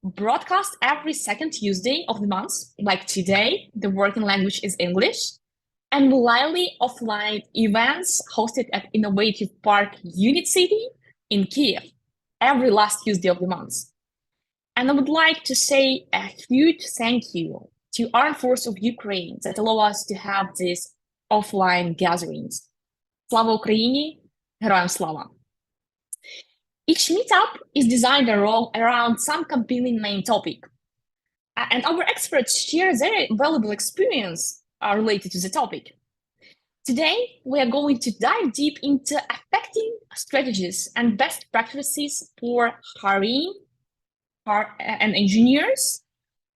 broadcast every second Tuesday of the month, like today, the working language is English, and lively offline events hosted at Innovative Park UNIT.City in Kiev every last Tuesday of the month. And I would like to say a huge thank you to Armed Forces of Ukraine that allow us to have these offline gatherings. Slava Ukraini, Героям слава! Each meetup is designed around some compelling main topic. And our experts share their valuable experience related to the topic. Today, we are going to dive deep into effective strategies and best practices for hiring and engineers.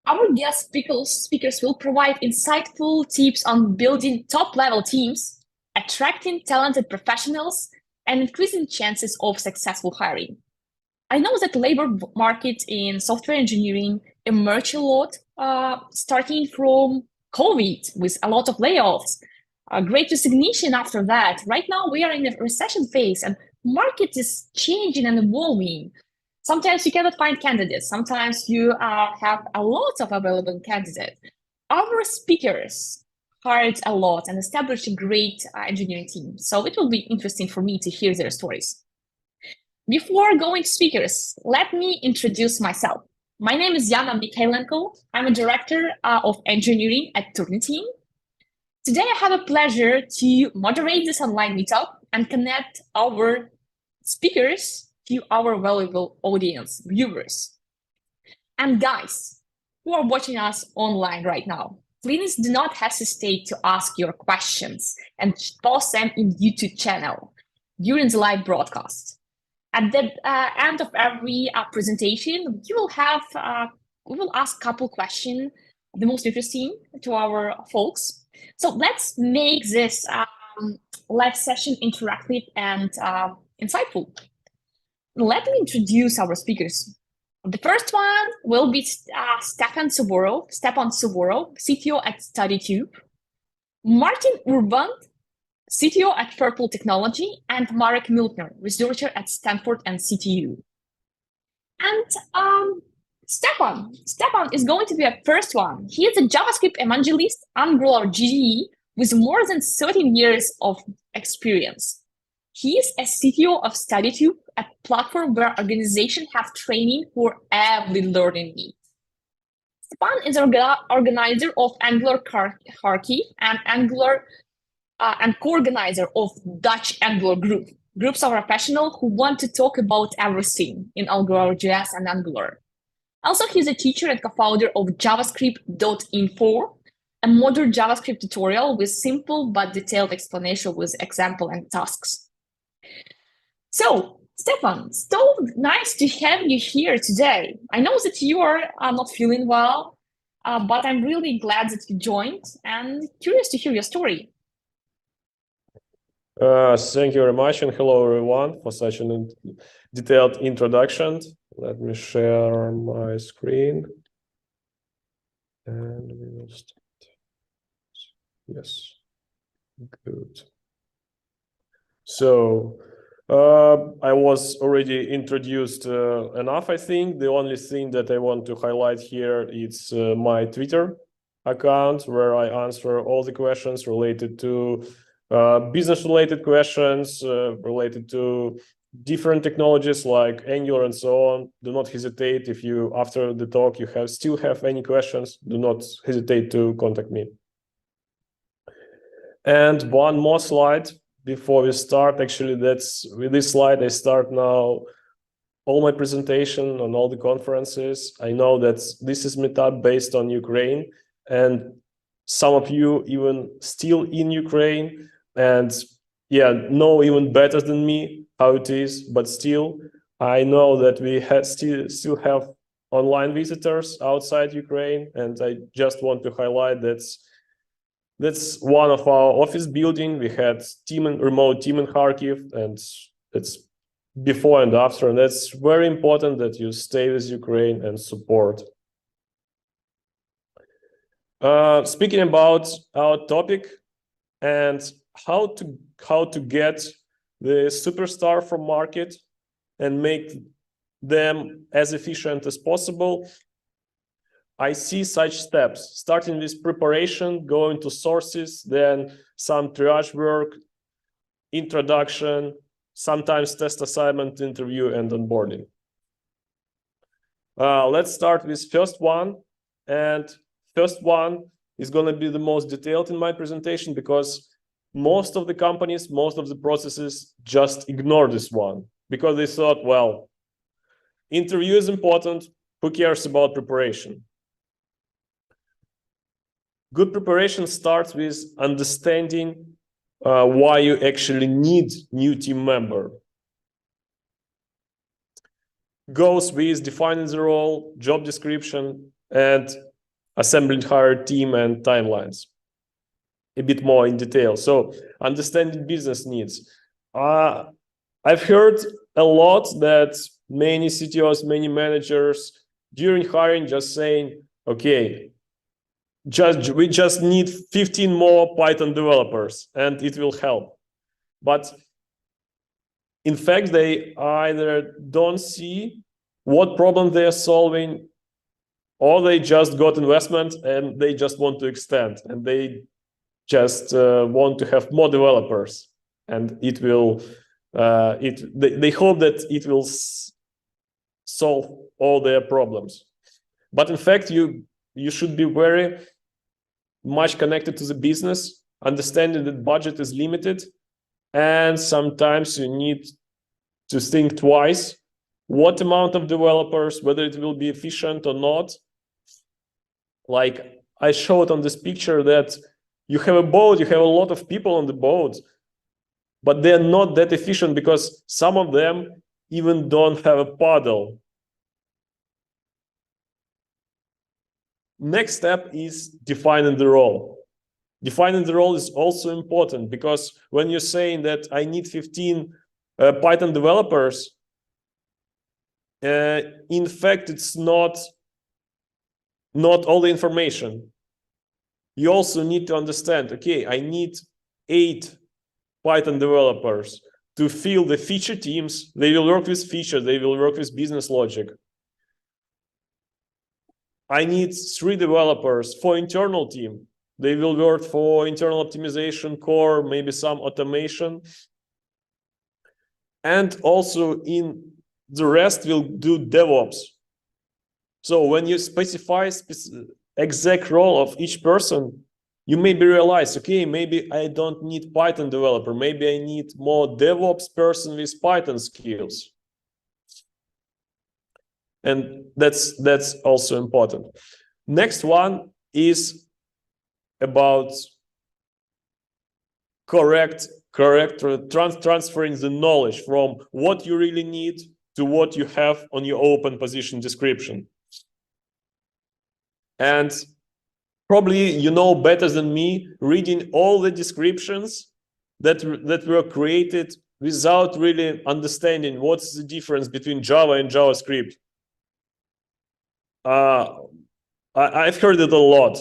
Our guest speakers will provide insightful tips on building top-level teams, attracting talented professionals, and increasing chances of successful hiring. I know that labor market in software engineering emerged a lot, starting from COVID with a lot of layoffs, great resignation after that. Right now, we are in a recession phase and market is changing and evolving. Sometimes you cannot find candidates. Sometimes you have a lot of available candidates. Our speakers hired a lot and established a great engineering team. So it will be interesting for me to hear their stories. Before going to speakers, let me introduce myself. My name is Yana Mikhailenko. I'm a director of engineering at Turnitin. Today, I have a pleasure to moderate this online meetup and connect our speakers to our valuable audience, viewers. And guys who are watching us online right now, please do not hesitate to ask your questions and post them in YouTube channel during the live broadcast. At the end of every presentation, we will ask a couple questions, the most interesting to our folks. So let's make this live session interactive and insightful. Let me introduce our speakers. The first one will be Stepan Suvorov, CTO at StudyTube, Martin Urban, CTO at Purple Technology, and Marek Miltner, researcher at Stanford and CTU. And Stepan is going to be a first one. He is a JavaScript evangelist, Angular GDE, with more than 13 years of experience. He is a CTO of StudyTube, a platform where organizations have training for every learning need. Stepan is an organizer of Angular Kharkiv and and co-organizer of Dutch Angular group. Groups are professionals who want to talk about everything in Angular.js and Angular. Also, he's a teacher and co-founder of JavaScript.info, a modern JavaScript tutorial with simple but detailed explanation with example and tasks. So, Stepan, so nice to have you here today. I know that you are not feeling well, but I'm really glad that you joined and curious to hear your story. Thank you very much, and hello everyone for such a detailed introduction. Let me share my screen, and we will start. Yes, good. So I was already introduced enough. I think the only thing that I want to highlight here is my Twitter account, where I answer all the questions related to business-related questions related to different technologies like Angular and so on. Do not hesitate if you, after the talk, you still have any questions. Do not hesitate to contact me. And one more slide before we start. Actually, that's with this slide I start now all my presentation on all the conferences. I know that this is Meetup based on Ukraine, and some of you even still in Ukraine. And yeah, know even better than me how it is, but still, I know that we still have online visitors outside Ukraine, and I just want to highlight that's one of our office building. We had remote team in Kharkiv, and it's before and after, and that's very important that you stay with Ukraine and support. Speaking about our topic and how to get the superstar from market and make them as efficient as possible, I see such steps, starting with preparation, going to sources, then some triage work, introduction, sometimes test assignment, interview, and onboarding. Let's start with first one. And first one is going to be the most detailed in my presentation because most of the companies, most of the processes just ignore this one because they thought, well, interview is important. Who cares about preparation? Good preparation starts with understanding why you actually need new team member. Goes with defining the role, job description, and assembling hire team and timelines. A bit more in detail. So understanding business needs. I've heard a lot that many CTOs, many managers during hiring just saying, okay, we just need 15 more Python developers and it will help. But in fact, they either don't see what problem they are solving, or they just got investment and they just want to extend and they just want to have more developers, and it will they hope that it will solve all their problems. But in fact, you should be very much connected to the business, understanding that budget is limited, and sometimes you need to think twice what amount of developers, whether it will be efficient or not. Like I showed on this picture that you have a boat, you have a lot of people on the boat, but they're not that efficient because some of them even don't have a paddle. Next step is defining the role. Defining the role is also important because when you're saying that I need 15 Python developers, in fact, it's not all the information. You also need to understand, okay, I need 8 Python developers to fill the feature teams. They will work with features, they will work with business logic. I need 3 developers for internal team. They will work for internal optimization, core, maybe some automation. And also in the rest will do DevOps. So when you specify exact role of each person, you maybe realize, okay, maybe I don't need Python developer. Maybe I need more DevOps person with Python skills. And that's also important. Next one is about transferring the knowledge from what you really need to what you have on your open position description. And probably you know better than me, reading all the descriptions that were created without really understanding what's the difference between Java and JavaScript. I've heard it a lot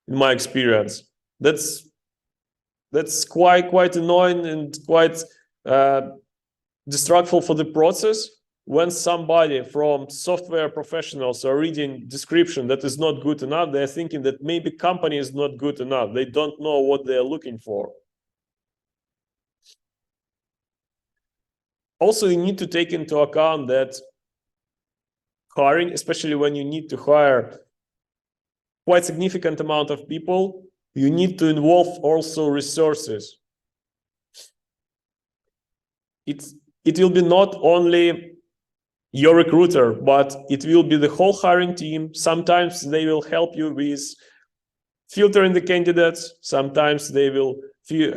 in my experience. That's quite annoying and quite destructive for the process. When somebody from software professionals are reading description that is not good enough, they're thinking that maybe company is not good enough. They don't know what they're looking for. Also, you need to take into account that hiring, especially when you need to hire quite significant amount of people, you need to involve also resources. It will be not only your recruiter, but it will be the whole hiring team. Sometimes they will help you with filtering the candidates. Sometimes they will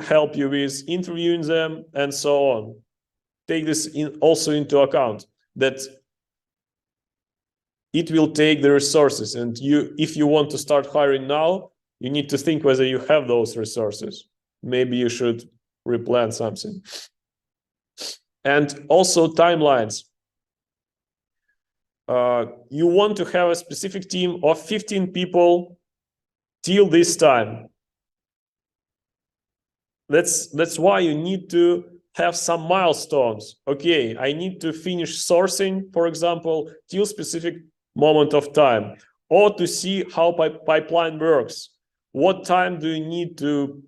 help you with interviewing them and so on. Take this also into account, that it will take the resources. And if you want to start hiring now, you need to think whether you have those resources. Maybe you should replan something. And also timelines. You want to have a specific team of 15 people till this time. That's why you need to have some milestones. Okay, I need to finish sourcing, for example, till specific moment of time, or to see how pipeline works. What time do you need to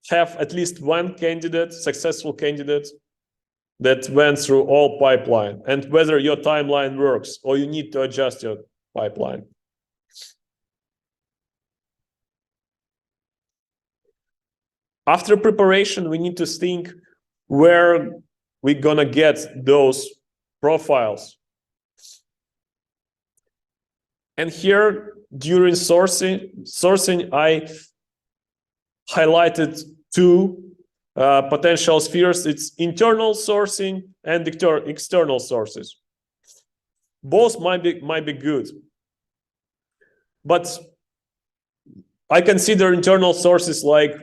have at least one candidate, successful candidate, that went through all pipeline, and whether your timeline works or you need to adjust your pipeline. After preparation, we need to think where we're gonna get those profiles. And here, during sourcing, I highlighted two potential spheres. It's internal sourcing and external sources. Both might be good, but I consider internal sources like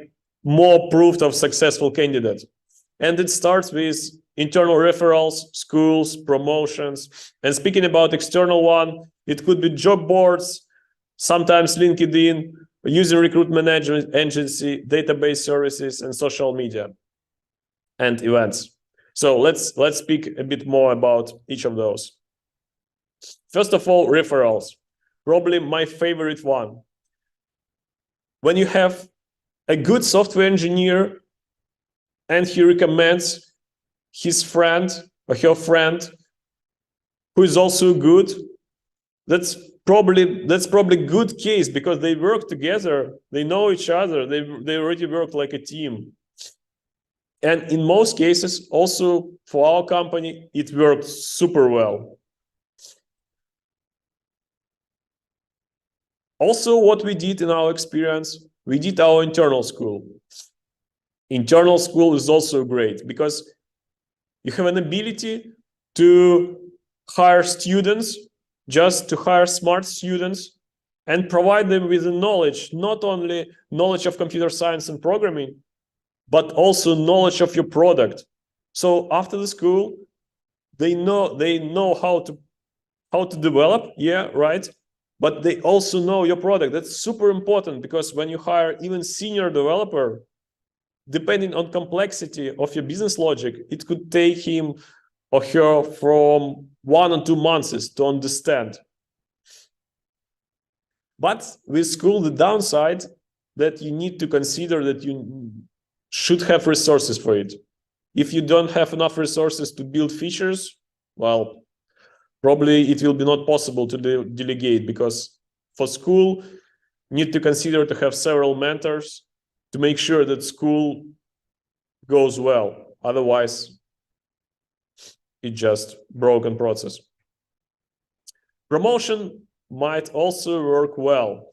more proof of successful candidates. And it starts with internal referrals, schools, promotions. And speaking about external one, it could be job boards, sometimes LinkedIn, user recruitment agency, database services, and social media and events. So let's speak a bit more about each of those. First of all, referrals, probably my favorite one. When you have a good software engineer and he recommends his friend or her friend who is also good, that's probably good case, because they work together, they know each other, they already work like a team. And in most cases, also for our company, it worked super well. Also, what we did in our experience, we did our internal school. Internal school is also great because you have an ability to hire students, just to hire smart students and provide them with the knowledge, not only knowledge of computer science and programming, but also knowledge of your product. So after the school, they know how to develop, yeah, right? But they also know your product. That's super important, because when you hire even senior developer, depending on complexity of your business logic, it could take him or her from 1 or 2 months to understand. But with school, the downside that you need to consider that you should have resources for it. If you don't have enough resources to build features, well, probably it will be not possible to delegate, because for school, you need to consider to have several mentors to make sure that school goes well. Otherwise, it's just broken process. Promotion might also work well,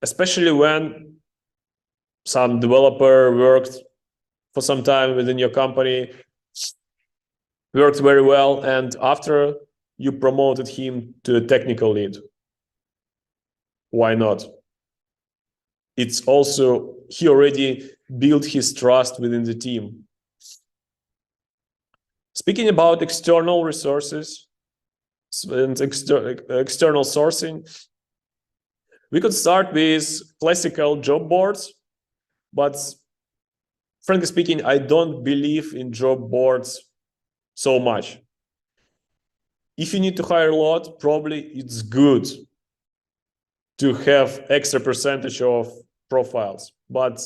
especially when some developer worked for some time within your company, worked very well, and after you promoted him to a technical lead. Why not? It's also, he already built his trust within the team. Speaking about external resources and external sourcing, we could start with classical job boards, but frankly speaking, I don't believe in job boards so much. If you need to hire a lot, probably it's good to have extra percentage of profiles, but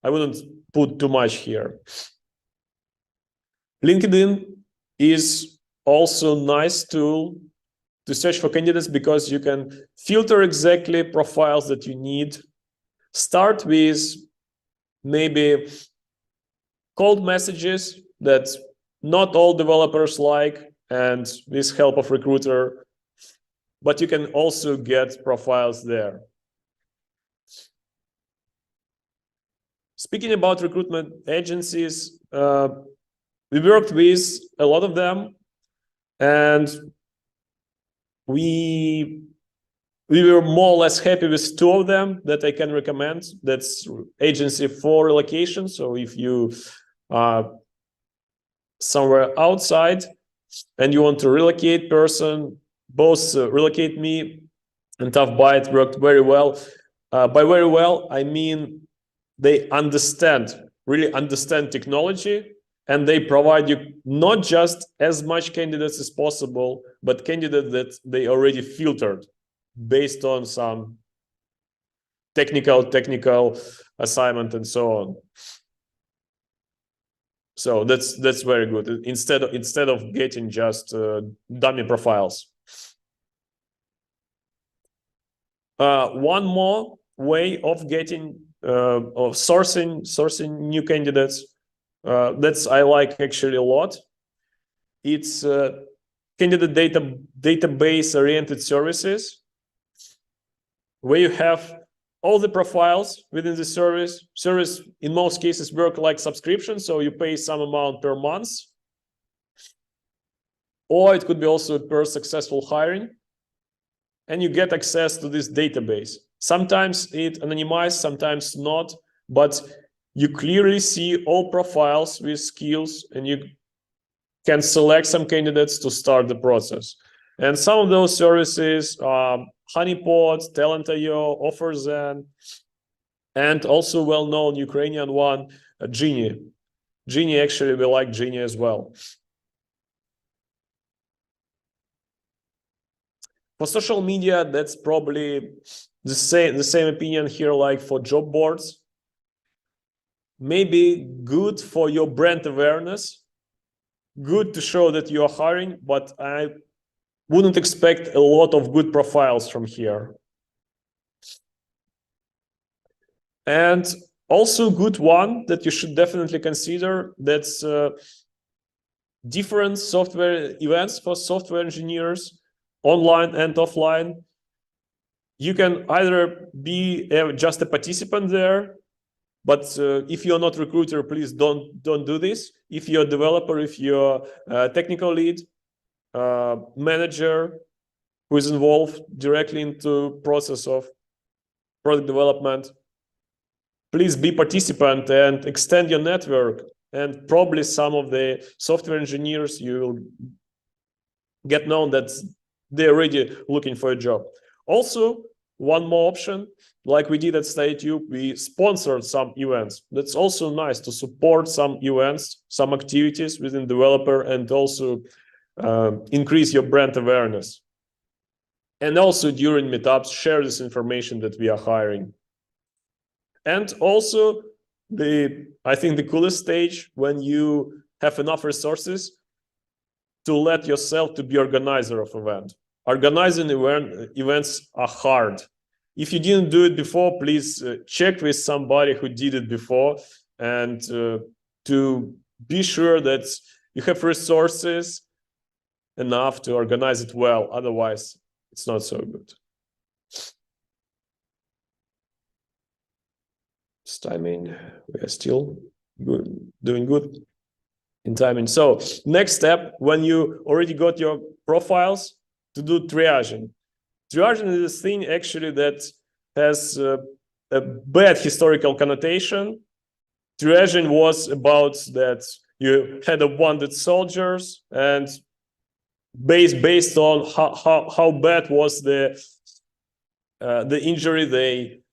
I wouldn't put too much here. LinkedIn is also a nice tool to search for candidates, because you can filter exactly profiles that you need. Start with maybe cold messages that not all developers like, and with help of recruiter, but you can also get profiles there. Speaking about recruitment agencies, we worked with a lot of them, and we were more or less happy with 2 of them that I can recommend. That's agency for relocation. So if you are somewhere outside and you want to relocate person, both Relocate Me and Tough Byte worked very well. By very well, I mean they understand really understand technology, and they provide you not just as much candidates as possible, but candidates that they already filtered based on some technical assignment and so on. So that's very good. Instead of getting just dummy profiles. One more way of getting of sourcing new candidates that's I like actually a lot. It's candidate database oriented services, where you have all the profiles within the service. Service in most cases work like subscription, so you pay some amount per month, or it could be also per successful hiring, and you get access to this database. Sometimes it anonymized, sometimes not, but you clearly see all profiles with skills, and you can select some candidates to start the process. And some of those services are Honeypot, Talent.io, OfferZen, and also well-known Ukrainian one, Genie. Genie, actually, we like Genie as well. For social media, that's probably the same opinion here, like for job boards. Maybe good for your brand awareness, good to show that you are hiring, but I wouldn't expect a lot of good profiles from here. And also good one that you should definitely consider, that's different software events for software engineers, online and offline. You can either be just a participant there, but if you're not a recruiter, please don't do this. If you're a developer, if you're a technical lead, manager who is involved directly into process of product development, please be participant and extend your network. And probably some of the software engineers, you will get known that they're already looking for a job. Also, one more option, like we did at StudyTube, we sponsored some events. That's also nice to support some events, some activities within developer, and also increase your brand awareness. And also during meetups, share this information that we are hiring. And also, I think the coolest stage, when you have enough resources to let yourself to be organizer of event. Organizing events are hard. If you didn't do it before, please check with somebody who did it before, and to be sure that you have resources enough to organize it well. Otherwise, it's not so good. Timing, we are still doing good in timing. So next step, when you already got your profiles, to do triaging. Triaging is a thing actually that has a bad historical connotation. Triaging was about that you had a wounded soldiers, and based on how bad was the injury,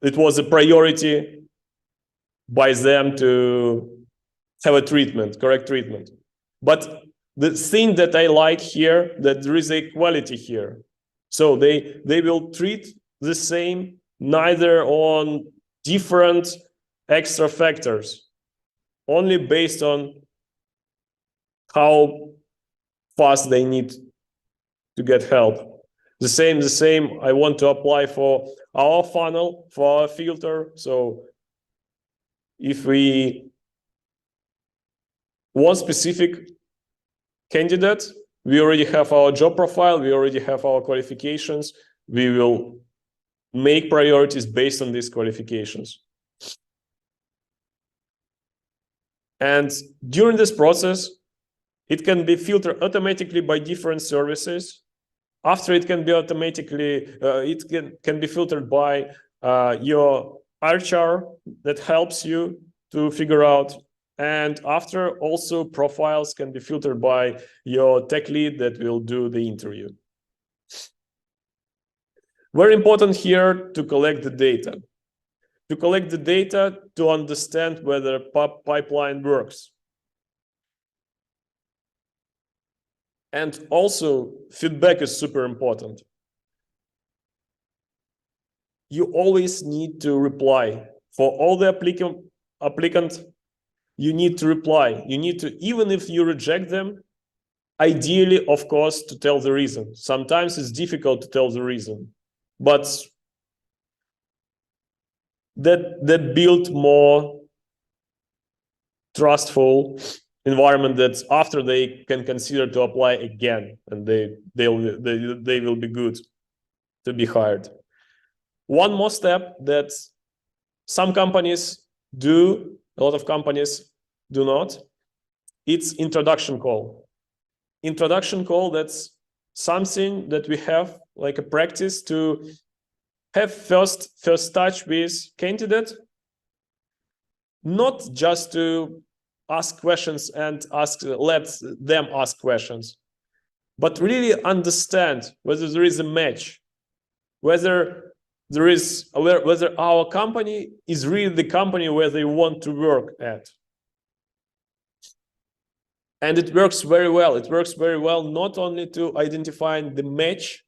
it was a priority by them to have a treatment, correct treatment. But the thing that I like here, that there is equality here. So they will treat the same, neither on different extra factors, only based on how fast they need to get help. The same I want to apply for our funnel, for our filter. So if we want specific candidate, we already have our job profile, we already have our qualifications, we will make priorities based on these qualifications. And during this process, it can be filtered automatically by different services. After it can be automatically, it can be filtered by your HR that helps you to figure out. And after, also profiles can be filtered by your tech lead that will do the interview. Very important here to collect the data. to collect the data to understand whether pipeline works. And also, feedback is super important. You always need to reply. For all the applicant, you need to reply. You need to, even if you reject them, ideally, of course, to tell the reason. Sometimes it's difficult to tell the reason, but that build more trustful environment that after they can consider to apply again, and they will be good to be hired. One more step that some companies do, a lot of companies do not, it's introduction call. Introduction call, that's something that we have like a practice to have first touch with candidate, not just to ask questions and let them ask questions, but really understand whether there is a match, whether our company is really the company where they want to work at. And it works very well. It works very well not only to identify the match,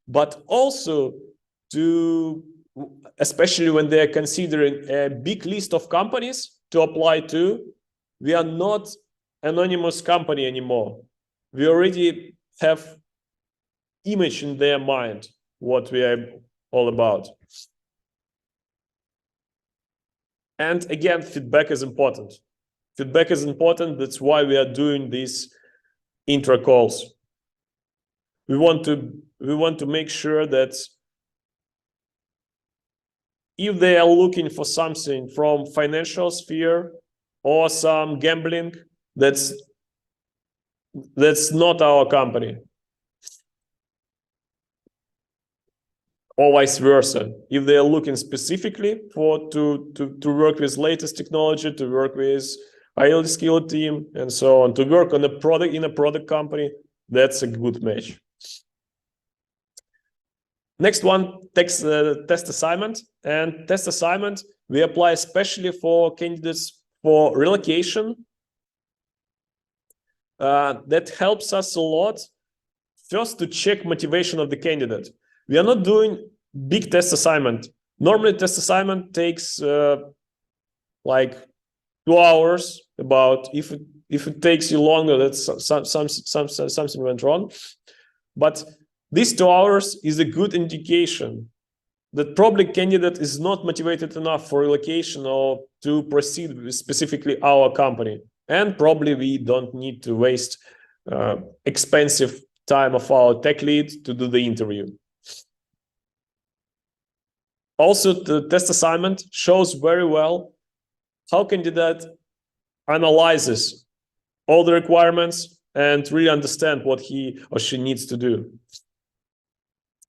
but also to, especially when they are considering a big list of companies to apply to, we are not anonymous company anymore. We already have image in their mind what we are all about. And again, feedback is important. Feedback is important. That's why we are doing these intro calls. We want to make sure that if they are looking for something from financial sphere or some gambling, that's not our company. Or vice versa. If they are looking specifically to work with latest technology, to work with highly skilled team, and so on, to work on a product in a product company, that's a good match. Next one, test assignment. And test assignment, we apply especially for candidates for relocation. That helps us a lot. First, to check motivation of the candidate. We are not doing big test assignment. Normally, test assignment takes like 2 hours. About if it takes you longer, that's something went wrong. But these 2 hours is a good indication that probably candidate is not motivated enough for relocation or to proceed with specifically our company. And probably we don't need to waste expensive time of our tech lead to do the interview. Also, the test assignment shows very well how candidate analyzes all the requirements and really understand what he or she needs to do.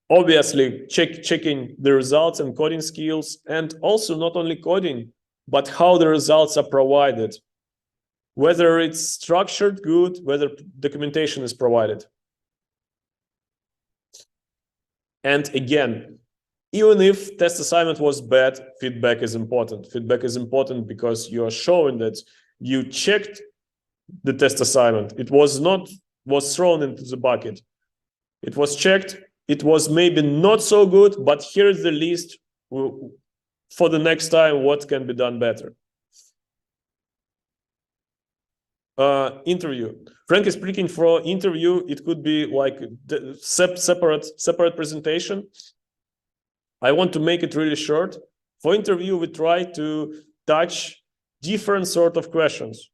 Obviously, checking the results and coding skills, and also not only coding, but how the results are provided, whether it's structured good, whether documentation is provided. And again, even if test assignment was bad, feedback is important. Feedback is important because you are showing that you checked the test assignment. It was thrown into the bucket. It was checked. It was maybe not so good, but here is the list for the next time what can be done better. Interview. Frankly speaking, for interview, it could be like separate presentation. I want to make it really short. For interview, we try to touch different sort of questions.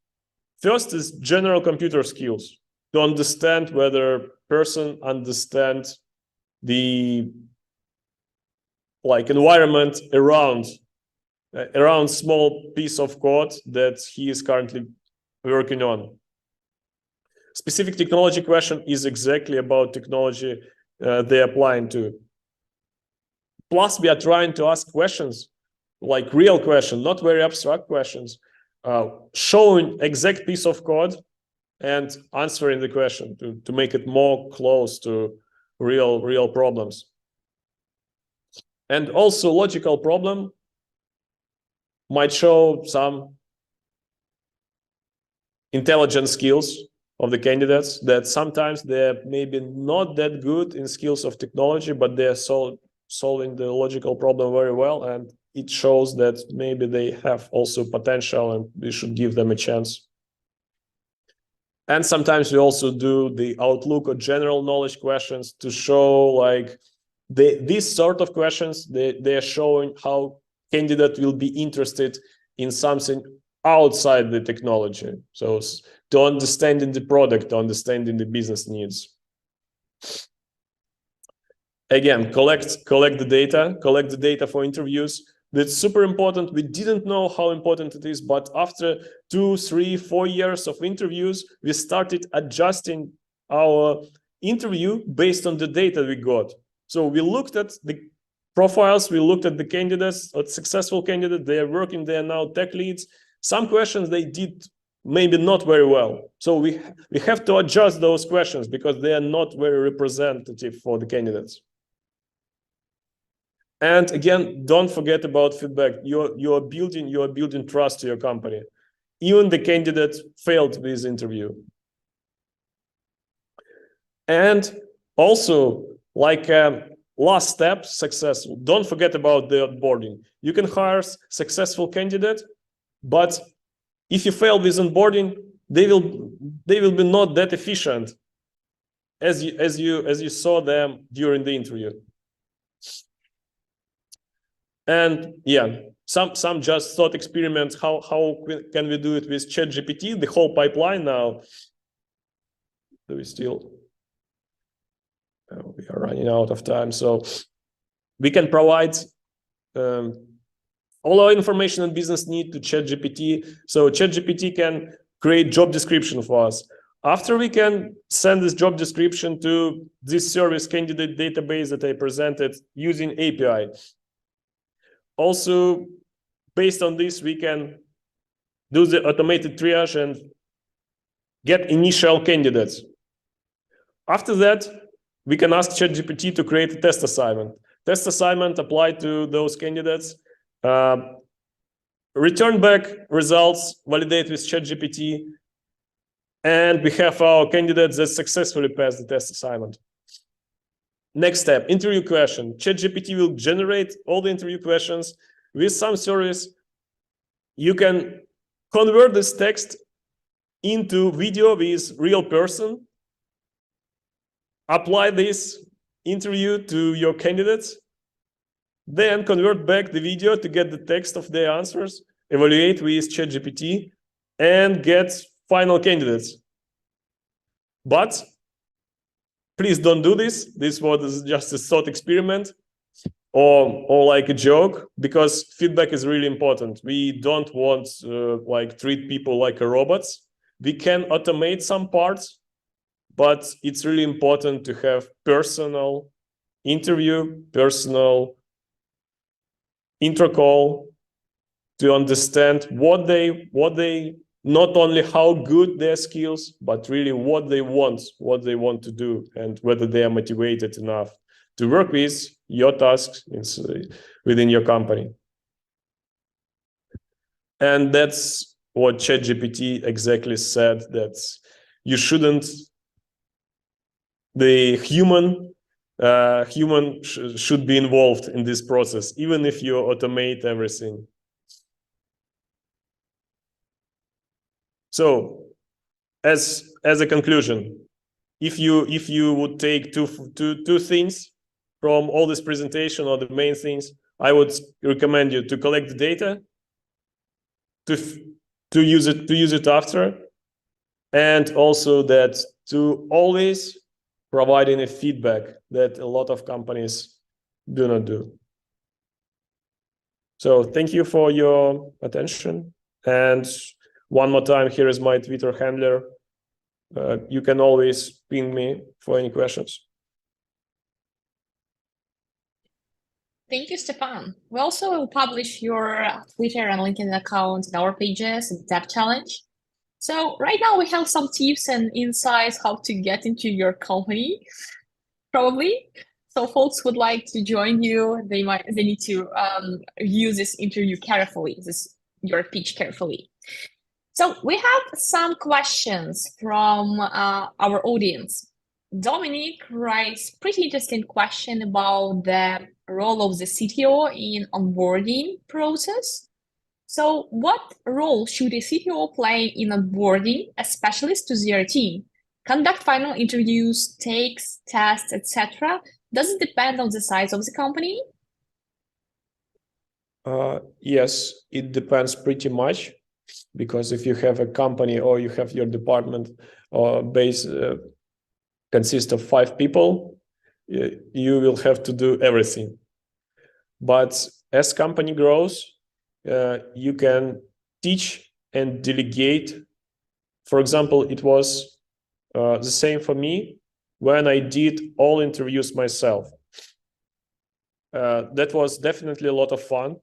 First is general computer skills, to understand whether person understands the environment around small piece of code that he is currently working on. Specific technology question is exactly about technology they're applying to. Plus, we are trying to ask questions, like real questions, not very abstract questions, showing exact piece of code and answering the question to make it more close to real problems. And also logical problem, might show some intelligent skills of the candidates, that sometimes they're maybe not that good in skills of technology, but they're solving the logical problem very well, and it shows that maybe they have also potential and we should give them a chance. And sometimes we also do the Outlook or general knowledge questions to show like these sort of questions, they are showing how candidate will be interested in something outside the technology. So to understanding the product, to understanding the business needs. Again, collect the data for interviews. That's super important. We didn't know how important it is, but after 2, 3, 4 years of interviews, we started adjusting our interview based on the data we got. So we looked at the profiles, we looked at the candidates, at successful candidates, they are working, they are now tech leads. Some questions they did maybe not very well. So we have to adjust those questions because they are not very representative for the candidates. And again, don't forget about feedback. You're building trust to your company. Even the candidate failed this interview. And also, like last step, successful. Don't forget about the onboarding. You can hire successful candidate, but if you fail with onboarding, they will be not that efficient as you saw them during the interview. And yeah, some just thought experiments. How can we do it with ChatGPT? The whole pipeline now. Do we still? We are running out of time, so we can provide all our information and business need to ChatGPT. So ChatGPT can create job description for us. After we can send this job description to this service candidate database that I presented using API. Also, based on this, we can do the automated triage and get initial candidates. After that, we can ask ChatGPT to create a test assignment. Test assignment applied to those candidates. Return back results, validate with ChatGPT, and we have our candidates that successfully passed the test assignment. Next step, interview question. ChatGPT will generate all the interview questions. With some service, you can convert this text into video with real person, apply this interview to your candidates, then convert back the video to get the text of their answers, evaluate with ChatGPT, and get final candidates. But please don't do this. This was just a thought experiment or like a joke, because feedback is really important. We don't want like treat people like robots. We can automate some parts, but it's really important to have personal interview, personal intro call to understand what they not only how good their skills, but really what they want to do, and whether they are motivated enough to work with your tasks within your company. And that's what ChatGPT exactly said, that you shouldn't, the human should be involved in this process, even if you automate everything. So, as a conclusion, if you would take two things from all this presentation, or the main things, I would recommend you to collect the data, to use it after, and also that to always providing a feedback that a lot of companies do not do. So thank you for your attention. And one more time, here is my Twitter handler. You can always ping me for any questions. Thank you, Stefan. We also will publish your Twitter and LinkedIn accounts in our pages, DEV Challenge. So right now we have some tips and insights how to get into your company, probably. So folks would like to join you, they need to use this interview carefully, this your pitch carefully. So we have some questions from our audience. Dominic writes pretty interesting question about the role of the CTO in onboarding process. So what role should a CTO play in onboarding a specialist to their team? Conduct final interviews, takes, tests, etc. Does it depend on the size of the company? Yes, it depends pretty much, because if you have a company or you have your department base consists of 5 people, you will have to do everything. But as company grows, you can teach and delegate. For example, it was the same for me when I did all interviews myself. That was definitely a lot of fun.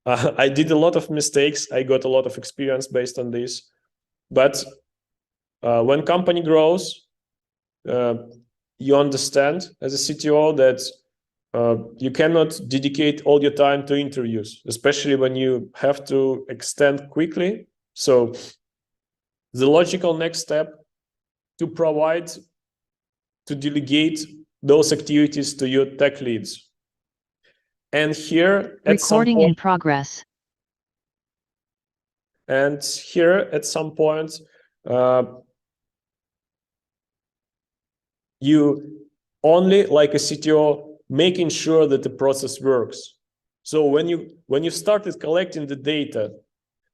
I did a lot of mistakes. I got a lot of experience based on this. But when company grows, you understand as a CTO that you cannot dedicate all your time to interviews, especially when you have to extend quickly. So the logical next step to delegate those activities to your tech leads. And here at Recording in progress. And here at some point, you only, like a CTO, making sure that the process works. So when you started collecting the data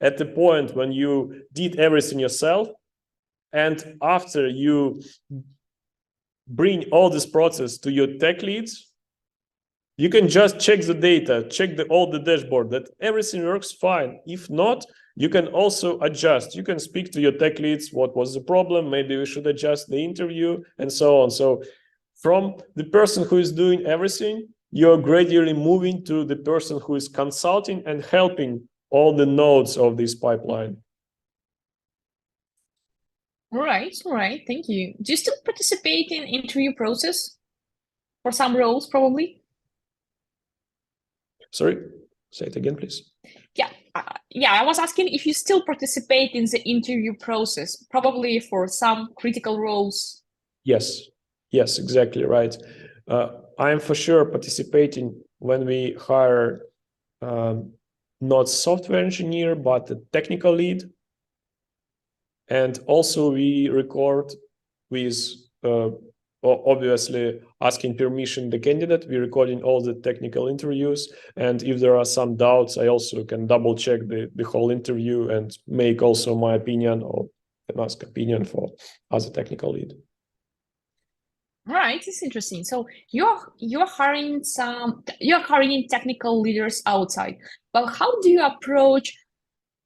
at the point when you did everything yourself, and after you bring all this process to your tech leads, you can just check the data, check all the dashboard that everything works fine. If not, you can also adjust. You can speak to your tech leads. What was the problem? Maybe we should adjust the interview and so on. So from the person who is doing everything, you're gradually moving to the person who is consulting and helping all the nodes of this pipeline. All right, thank you. Do you still participate in interview process for some roles, probably? Sorry, say it again, please. Yeah, I was asking if you still participate in the interview process, probably for some critical roles. Yes, exactly right. I am for sure participating when we hire not software engineer, but a technical lead. And also we record with obviously asking permission the candidate. We're recording all the technical interviews, and if there are some doubts, I also can double check the whole interview and make also my opinion or ask opinion for as a technical lead. Right, it's interesting. So you're hiring technical leaders outside, but how do you approach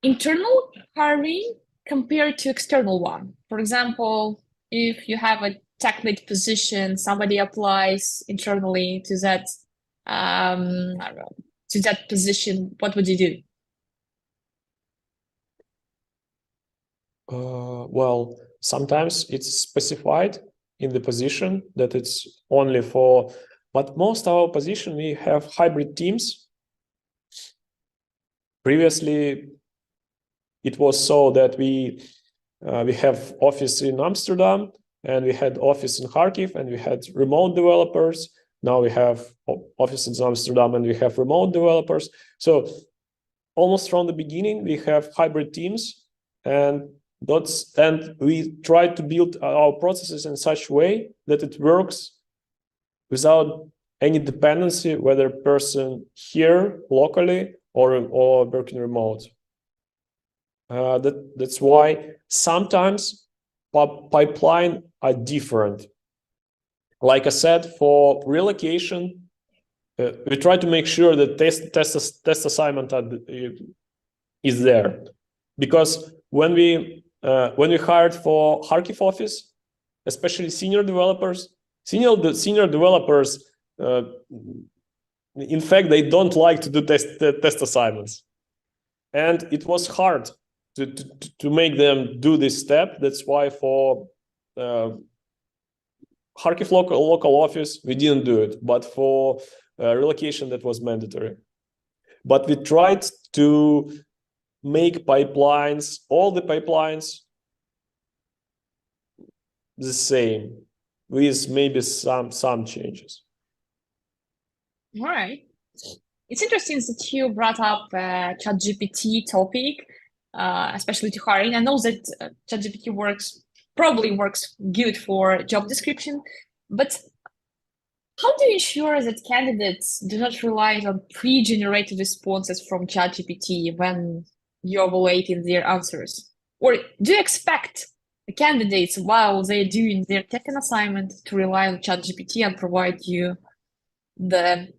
internal hiring compared to external one? For example, if you have a tech lead position, somebody applies internally to that I don't know, to that position, what would you do? Well, sometimes it's specified in the position that it's only for, but most of our position we have hybrid teams. Previously, it was so that we have office in Amsterdam and we had office in Kharkiv and we had remote developers. Now we have office in Amsterdam and we have remote developers. So almost from the beginning, we have hybrid teams, and we try to build our processes in such a way that it works without any dependency, whether person here locally or working remote. That's why sometimes pipeline are different. Like I said, for relocation, we try to make sure that test assignment is there, because when we hired for Kharkiv office, especially senior developers, in fact, they don't like to do test assignments, and it was hard to make them do this step. That's why for Kharkiv local office, we didn't do it, but for relocation, that was mandatory. But we tried to make pipelines, all the pipelines the same, with maybe some changes. All right. It's interesting that you brought up ChatGPT topic, especially to hiring. I know that ChatGPT probably works good for job description, but how do you ensure that candidates do not rely on pre-generated responses from ChatGPT when you're evaluating their answers? Or do you expect the candidates, while they're doing their technical assignment, to rely on ChatGPT and provide you the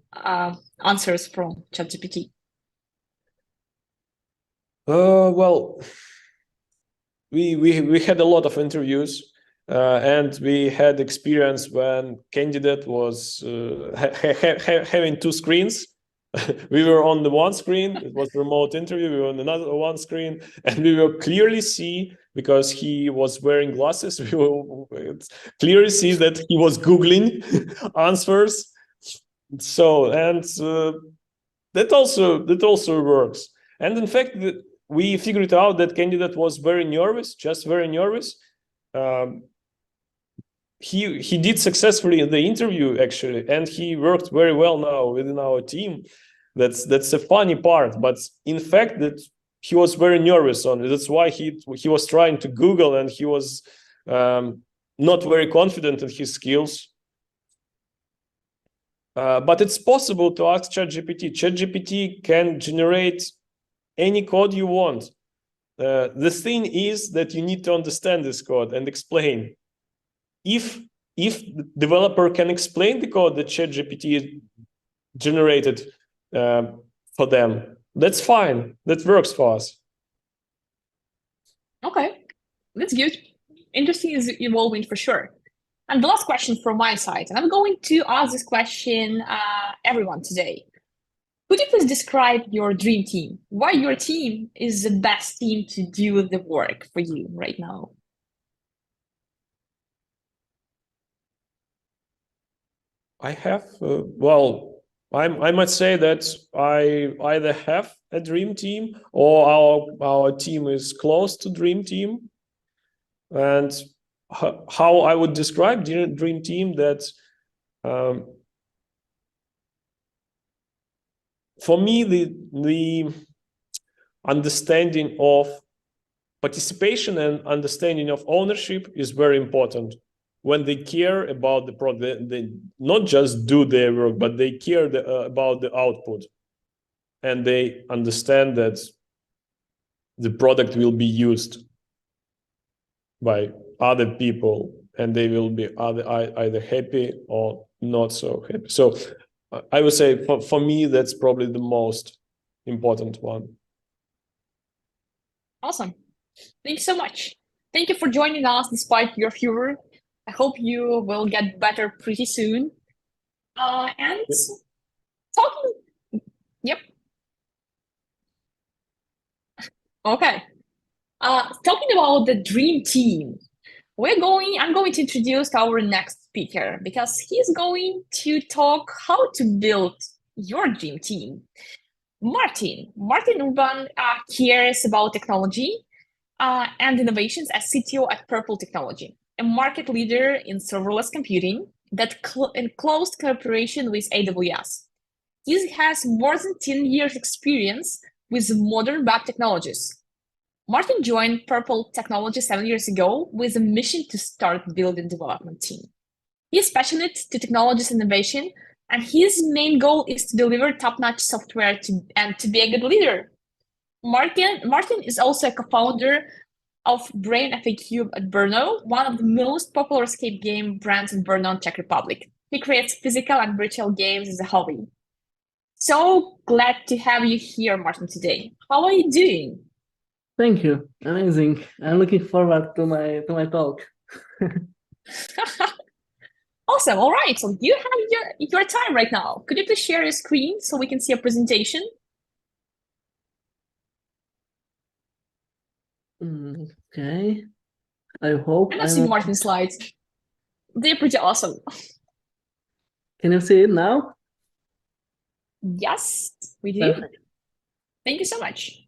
answers from ChatGPT? Well, we had a lot of interviews, and we had experience when candidate was having two screens. We were on the one screen, it was remote interview, we were on another one screen, and we will clearly see, because he was wearing glasses, we will clearly see that he was Googling answers. So, and that also works. And in fact, we figured out that candidate was very nervous, just very nervous. He did successfully in the interview, actually, and he worked very well now within our team. That's a funny part, but in fact that he was very nervous on it. That's why he was trying to Google, and he was not very confident in his skills. But it's possible to ask ChatGPT. ChatGPT can generate any code you want. The thing is that you need to understand this code and explain. If the developer can explain the code that ChatGPT generated for them, that's fine. That works for us. Okay, that's good. Interesting is evolving for sure. And the last question from my side, and I'm going to ask this question everyone today. Could you please describe your dream team? Why your team is the best team to do the work for you right now? I have, well, I might say that I either have a dream team or our team is close to dream team. And how I would describe the dream team, that for me, the understanding of participation and understanding of ownership is very important. When they care about the product, they not just do their work, but they care about the output, and they understand that the product will be used by other people, and they will be either happy or not so happy. So I would say for me, that's probably the most important one. Awesome. Thank you so much. Thank you for joining us despite your fever. I hope you will get better pretty soon. And talking, yep. Okay. Talking about the dream team, I'm going to introduce our next speaker because he's going to talk how to build your dream team. Martin Urban cares about technology and innovations as CTO at Purple Technology, a market leader in serverless computing that in close cooperation with AWS. He has more than 10 years experience with modern web technologies. Martin joined Purple Technology 7 years ago with a mission to start building development team. He is passionate to technologies innovation, and his main goal is to deliver top-notch software and to be a good leader. Martin is also a co-founder of Brain FAQ at Brno, one of the most popular escape game brands in Brno, Czech Republic. He creates physical and virtual games as a hobby. So glad to have you here, Martin, today. How are you doing? Thank you. Amazing. I'm looking forward to my talk. Awesome. All right. So you have your time right now. Could you please share your screen so we can see a presentation? Okay. I hope I'm not seeing Martin's slides. They're pretty awesome. Can you see it now? Yes, we do. Perfect. Thank you so much.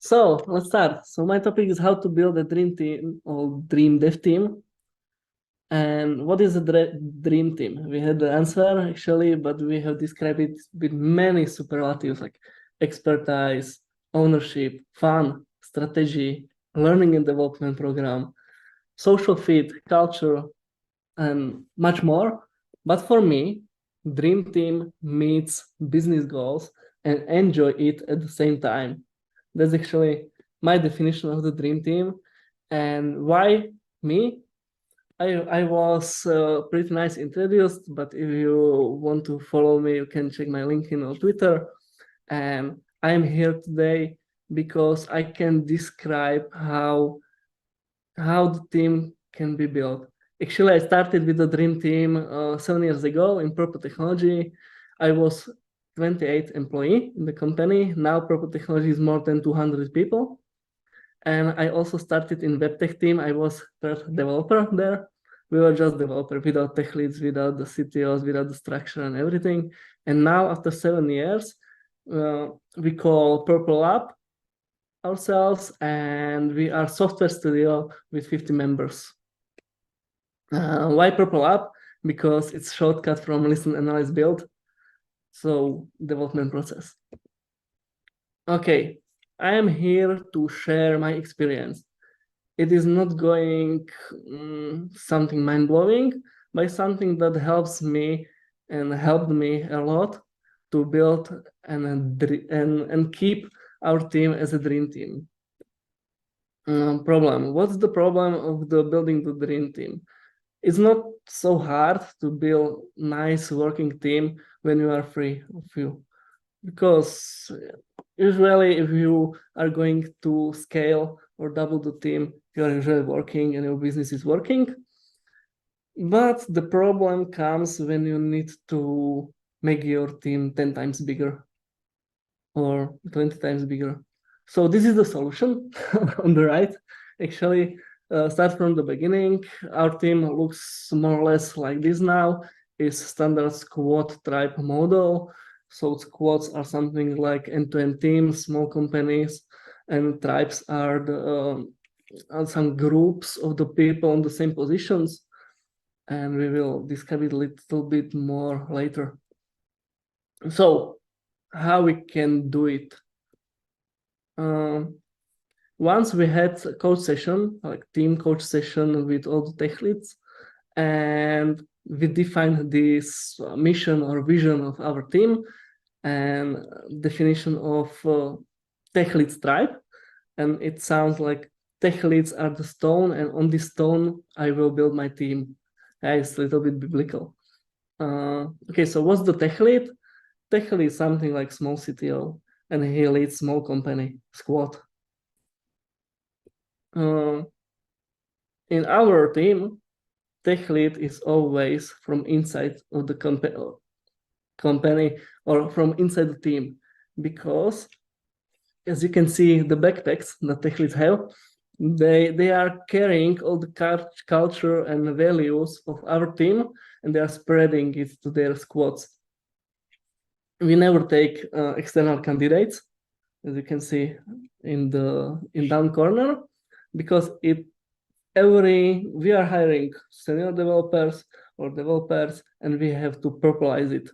So let's start. So my topic is how to build a dream team or dream dev team. And what is a dream team? We had the answer actually, but we have described it with many superlatives like expertise, ownership, fun, strategy, learning and development program, social fit, culture, and much more. But for me, dream team meets business goals and enjoy it at the same time. That's actually my definition of the dream team. And why me? I was pretty nice introduced, but if you want to follow me, you can check my LinkedIn or Twitter. And I'm here today because I can describe how the team can be built. Actually, I started with the dream team 7 years ago in Purple Technology. I was 28 employee in the company. Now Purple Technology is more than 200 people. And I also started in web tech team. I was third developer there. We were just developer without tech leads, without the CTOs, without the structure and everything. And now after 7 years, we call Purple Up ourselves, and we are software studio with 50 members. Why Purple Up? Because it's shortcut from listen, analyze, build. So development process. Okay, I am here to share my experience. It is not going something mind-blowing, but something that helps me and helped me a lot to build and keep our team as a dream team. Problem. What's the problem of the building the dream team? It's not so hard to build nice working team when you are free of you, because usually if you are going to scale or double the team, you are usually working and your business is working. But the problem comes when you need to make your team 10 times bigger or 20 times bigger. So this is the solution on the right. Actually, start from the beginning. Our team looks more or less like this now. Is standard squad tribe model. So squads are something like end-to-end teams, small companies, and tribes are some groups of the people on the same positions. And we will describe it a little bit more later. So how we can do it? Once we had a coach session, like team coach session with all the tech leads, and we defined this mission or vision of our team and definition of tech leads tribe. And it sounds like tech leads are the stone, and on this stone I will build my team. It's a little bit biblical. Okay, so what's the tech lead? Tech lead is something like small CTO, and he leads small company squad. In our team, tech lead is always from inside of the company or from inside the team, because as you can see, the backpacks that tech leads have, they are carrying all the culture and values of our team, and they are spreading it to their squads. We never take external candidates, as you can see in down corner, because we are hiring senior developers or developers, and we have to purpleize it.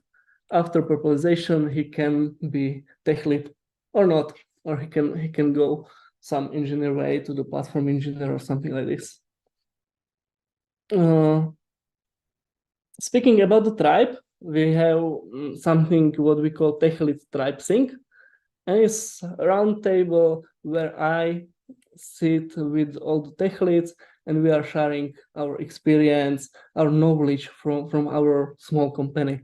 After purpleization, he can be tech lead or not, or he can go some engineer way to the platform engineer or something like this. Speaking about the tribe, we have something what we call tech lead tribe sync, and it's a round table where I sit with all the tech leads, and we are sharing our experience, our knowledge from our small company.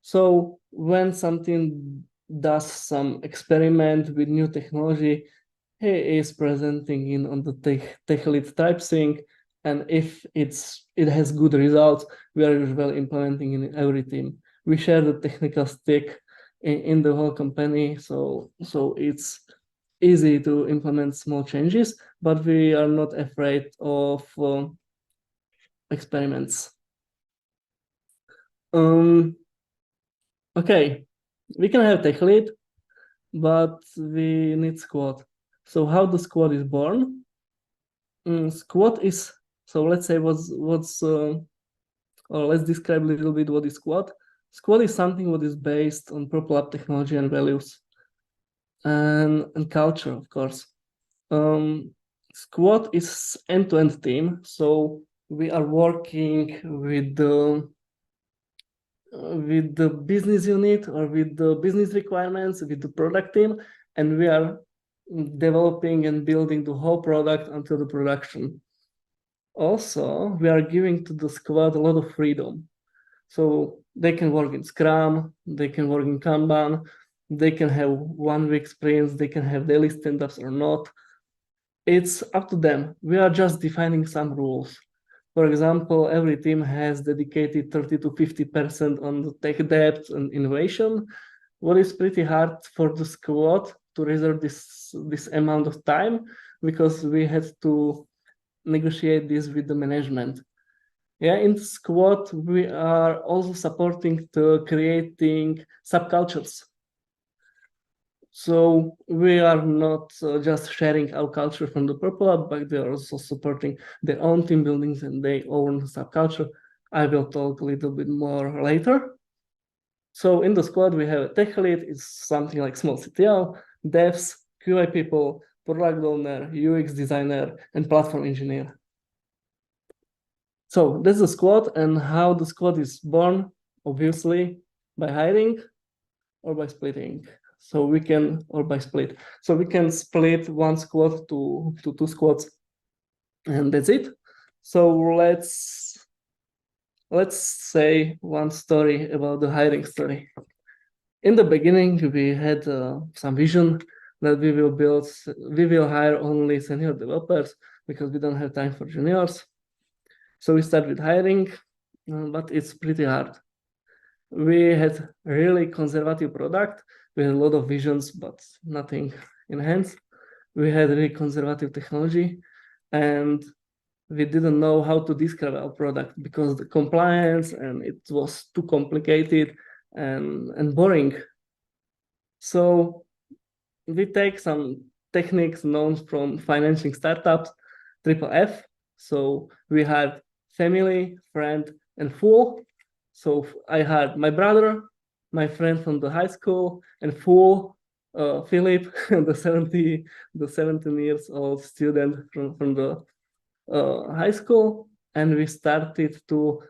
So when something does some experiment with new technology, he is presenting in on the tech lead tribe sync, and if it has good results, we are usually implementing in every team. We share the technical stack in the whole company, so it's easy to implement small changes, but we are not afraid of experiments. Okay, we can have tech lead, but we need squad. So how the squad is born? Squad is, so let's say or let's describe a little bit what is squad. Squad is something what is based on Purple Lab technology and values and culture, of course. Squad is end-to-end team, so we are working with the business unit or with the business requirements, with the product team, and we are developing and building the whole product until the production. Also, we are giving to the squad a lot of freedom. So they can work in Scrum, they can work in Kanban, they can have 1 week sprints, they can have daily stand-ups or not. It's up to them. We are just defining some rules. For example, every team has dedicated 30 to 50% on the tech debt and innovation. What is pretty hard for the squad to reserve this amount of time, because we had to negotiate this with the management. Yeah, in the squad, we are also supporting the creating subcultures. So we are not just sharing our culture from the Purple Lab, but they are also supporting their own team buildings and their own subculture. I will talk a little bit more later. So in the squad, we have a tech lead, it's something like small CTO, devs, QA people, product owner, UX designer, and platform engineer. So that's the squad, and how the squad is born, obviously, by hiring or by splitting. So we can, or by split. So we can split one squad to 2 squads, and that's it. So let's say one story about the hiring story. In the beginning, we had some vision that we will hire only senior developers because we don't have time for juniors. So we start with hiring, but it's pretty hard. We had really conservative product. We had a lot of visions, but nothing in hands. We had really conservative technology, and we didn't know how to describe our product because the compliance and it was too complicated and boring. So we take some techniques known from financing startups, triple F. So we had family, friend, and fool. So I had my brother, my friend from the high school, and fool, Philip, the 17 years old student from the high school. And we started to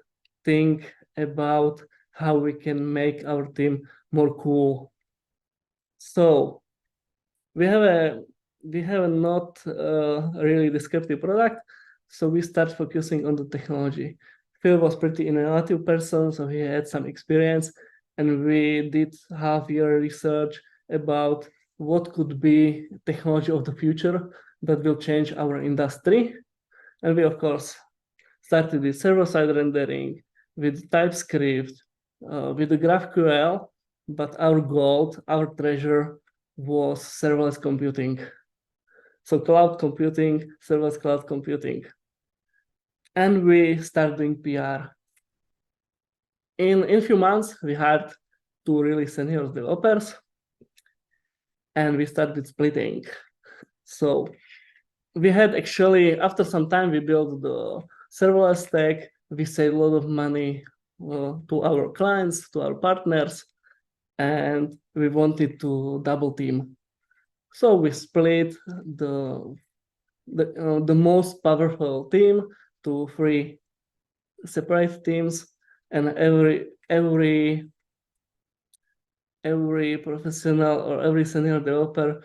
think about how we can make our team more cool. So we have a not really descriptive product, so we start focusing on the technology. Phil was pretty innovative person, so he had some experience, and we did half-year research about what could be technology of the future that will change our industry. And we, of course, started with server-side rendering, with TypeScript, with the GraphQL, but our gold, our treasure was serverless computing. So cloud computing, serverless cloud computing. And we started doing PR. In a few months, we had 2 really senior developers, and we started splitting. So we had actually, after some time, we built the serverless stack. We saved a lot of money to our clients, to our partners, and we wanted to double team. So we split the most powerful team to 3 separate teams, and every professional or every senior developer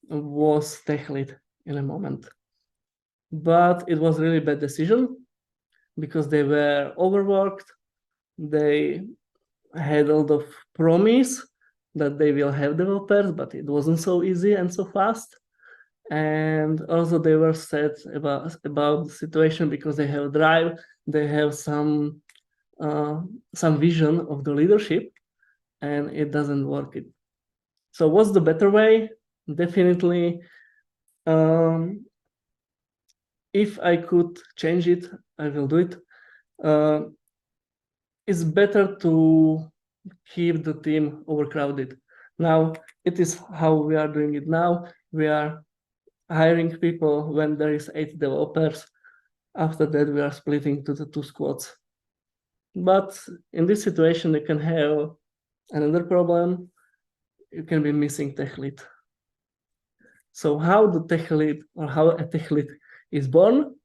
was tech lead in a moment. But it was really bad decision because they were overworked. They had a lot of promise that they will have developers, but it wasn't so easy and so fast. And also they were sad about the situation because they have drive, they have some vision of the leadership, and it doesn't work. So what's the better way? Definitely, if I could change it, I will do it. It's better to keep the team overcrowded. Now, it is how we are doing it now. We are hiring people when there is 8 developers. After that, we are splitting to the 2 squads. But in this situation, you can have another problem. You can be missing tech lead. So how the tech lead or how a tech lead is born?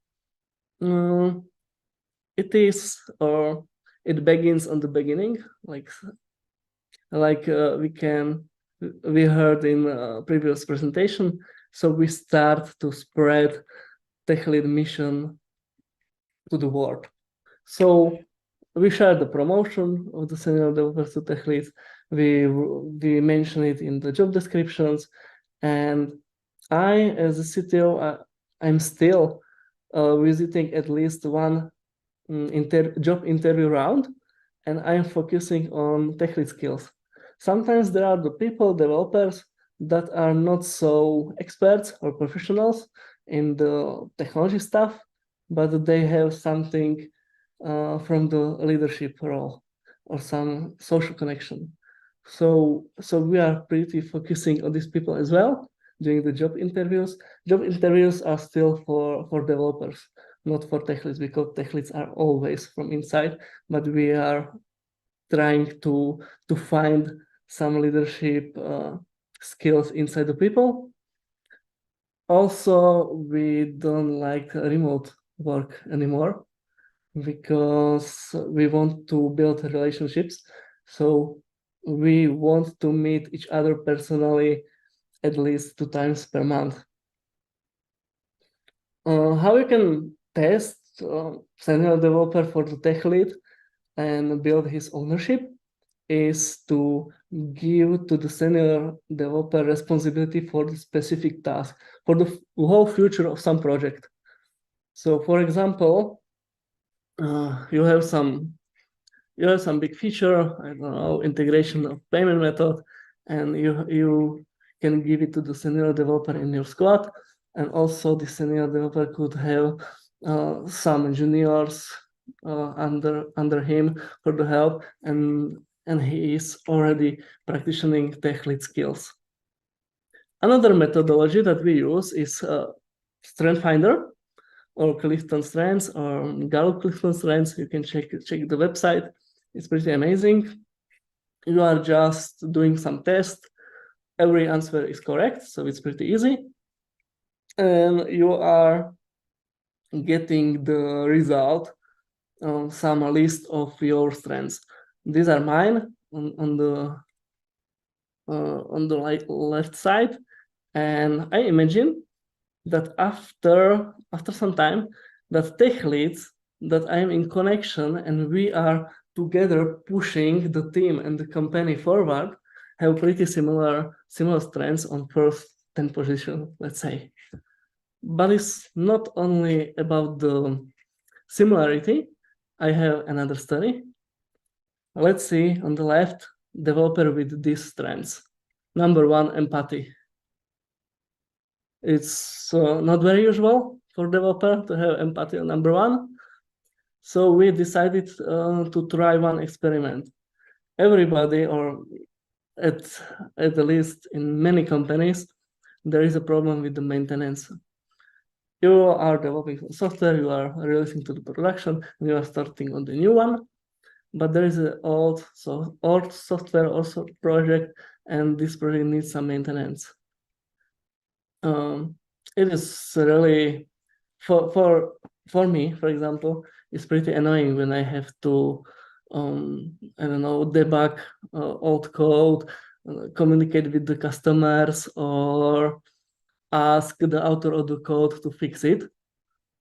It begins on the beginning, like we heard in previous presentation. So we start to spread tech lead mission to the world. So we share the promotion of the senior developers to tech leads. We mention it in the job descriptions, and I, as a CTO, I'm still visiting at least one job interview round, and I'm focusing on tech lead skills. Sometimes there are the people, developers, that are not so experts or professionals in the technology stuff, but they have something from the leadership role or some social connection. So we are pretty focusing on these people as well during the job interviews. Job interviews are still for developers, not for tech leads, because tech leads are always from inside, but we are trying to find some leadership skills inside the people. Also, we don't like remote work anymore because we want to build relationships. So we want to meet each other personally at least 2 times per month. How you can test senior developer for the tech lead and build his ownership is to give to the senior developer responsibility for the specific task, for the whole future of some project. So for example, you have some big feature, I don't know, integration of payment method, and you can give it to the senior developer in your squad, and also the senior developer could have some juniors under him for the help, and he is already practicing tech lead skills. Another methodology that we use is Strength Finder or Clifton Strengths or Gallup Clifton Strengths. You can check the website. It's pretty amazing. You are just doing some tests. Every answer is correct, so it's pretty easy. And you are getting the result on some list of your strengths. These are mine on the left side, and I imagine that after some time, that tech leads that I'm in connection and we are together pushing the team and the company forward have pretty similar strengths on first 10 position, let's say. But it's not only about the similarity. I have another study. Let's see on the left, developer with these strengths. Number 1, empathy. It's not very usual for developer to have empathy on number 1. So we decided to try one experiment. Everybody, or at the least in many companies, there is a problem with the maintenance. You are developing software, you are releasing to the production, and you are starting on the new one, but there is an old software also project, and this project needs some maintenance. It is really, for me, for example, it's pretty annoying when I have to, I don't know, debug old code, communicate with the customers, or ask the author of the code to fix it.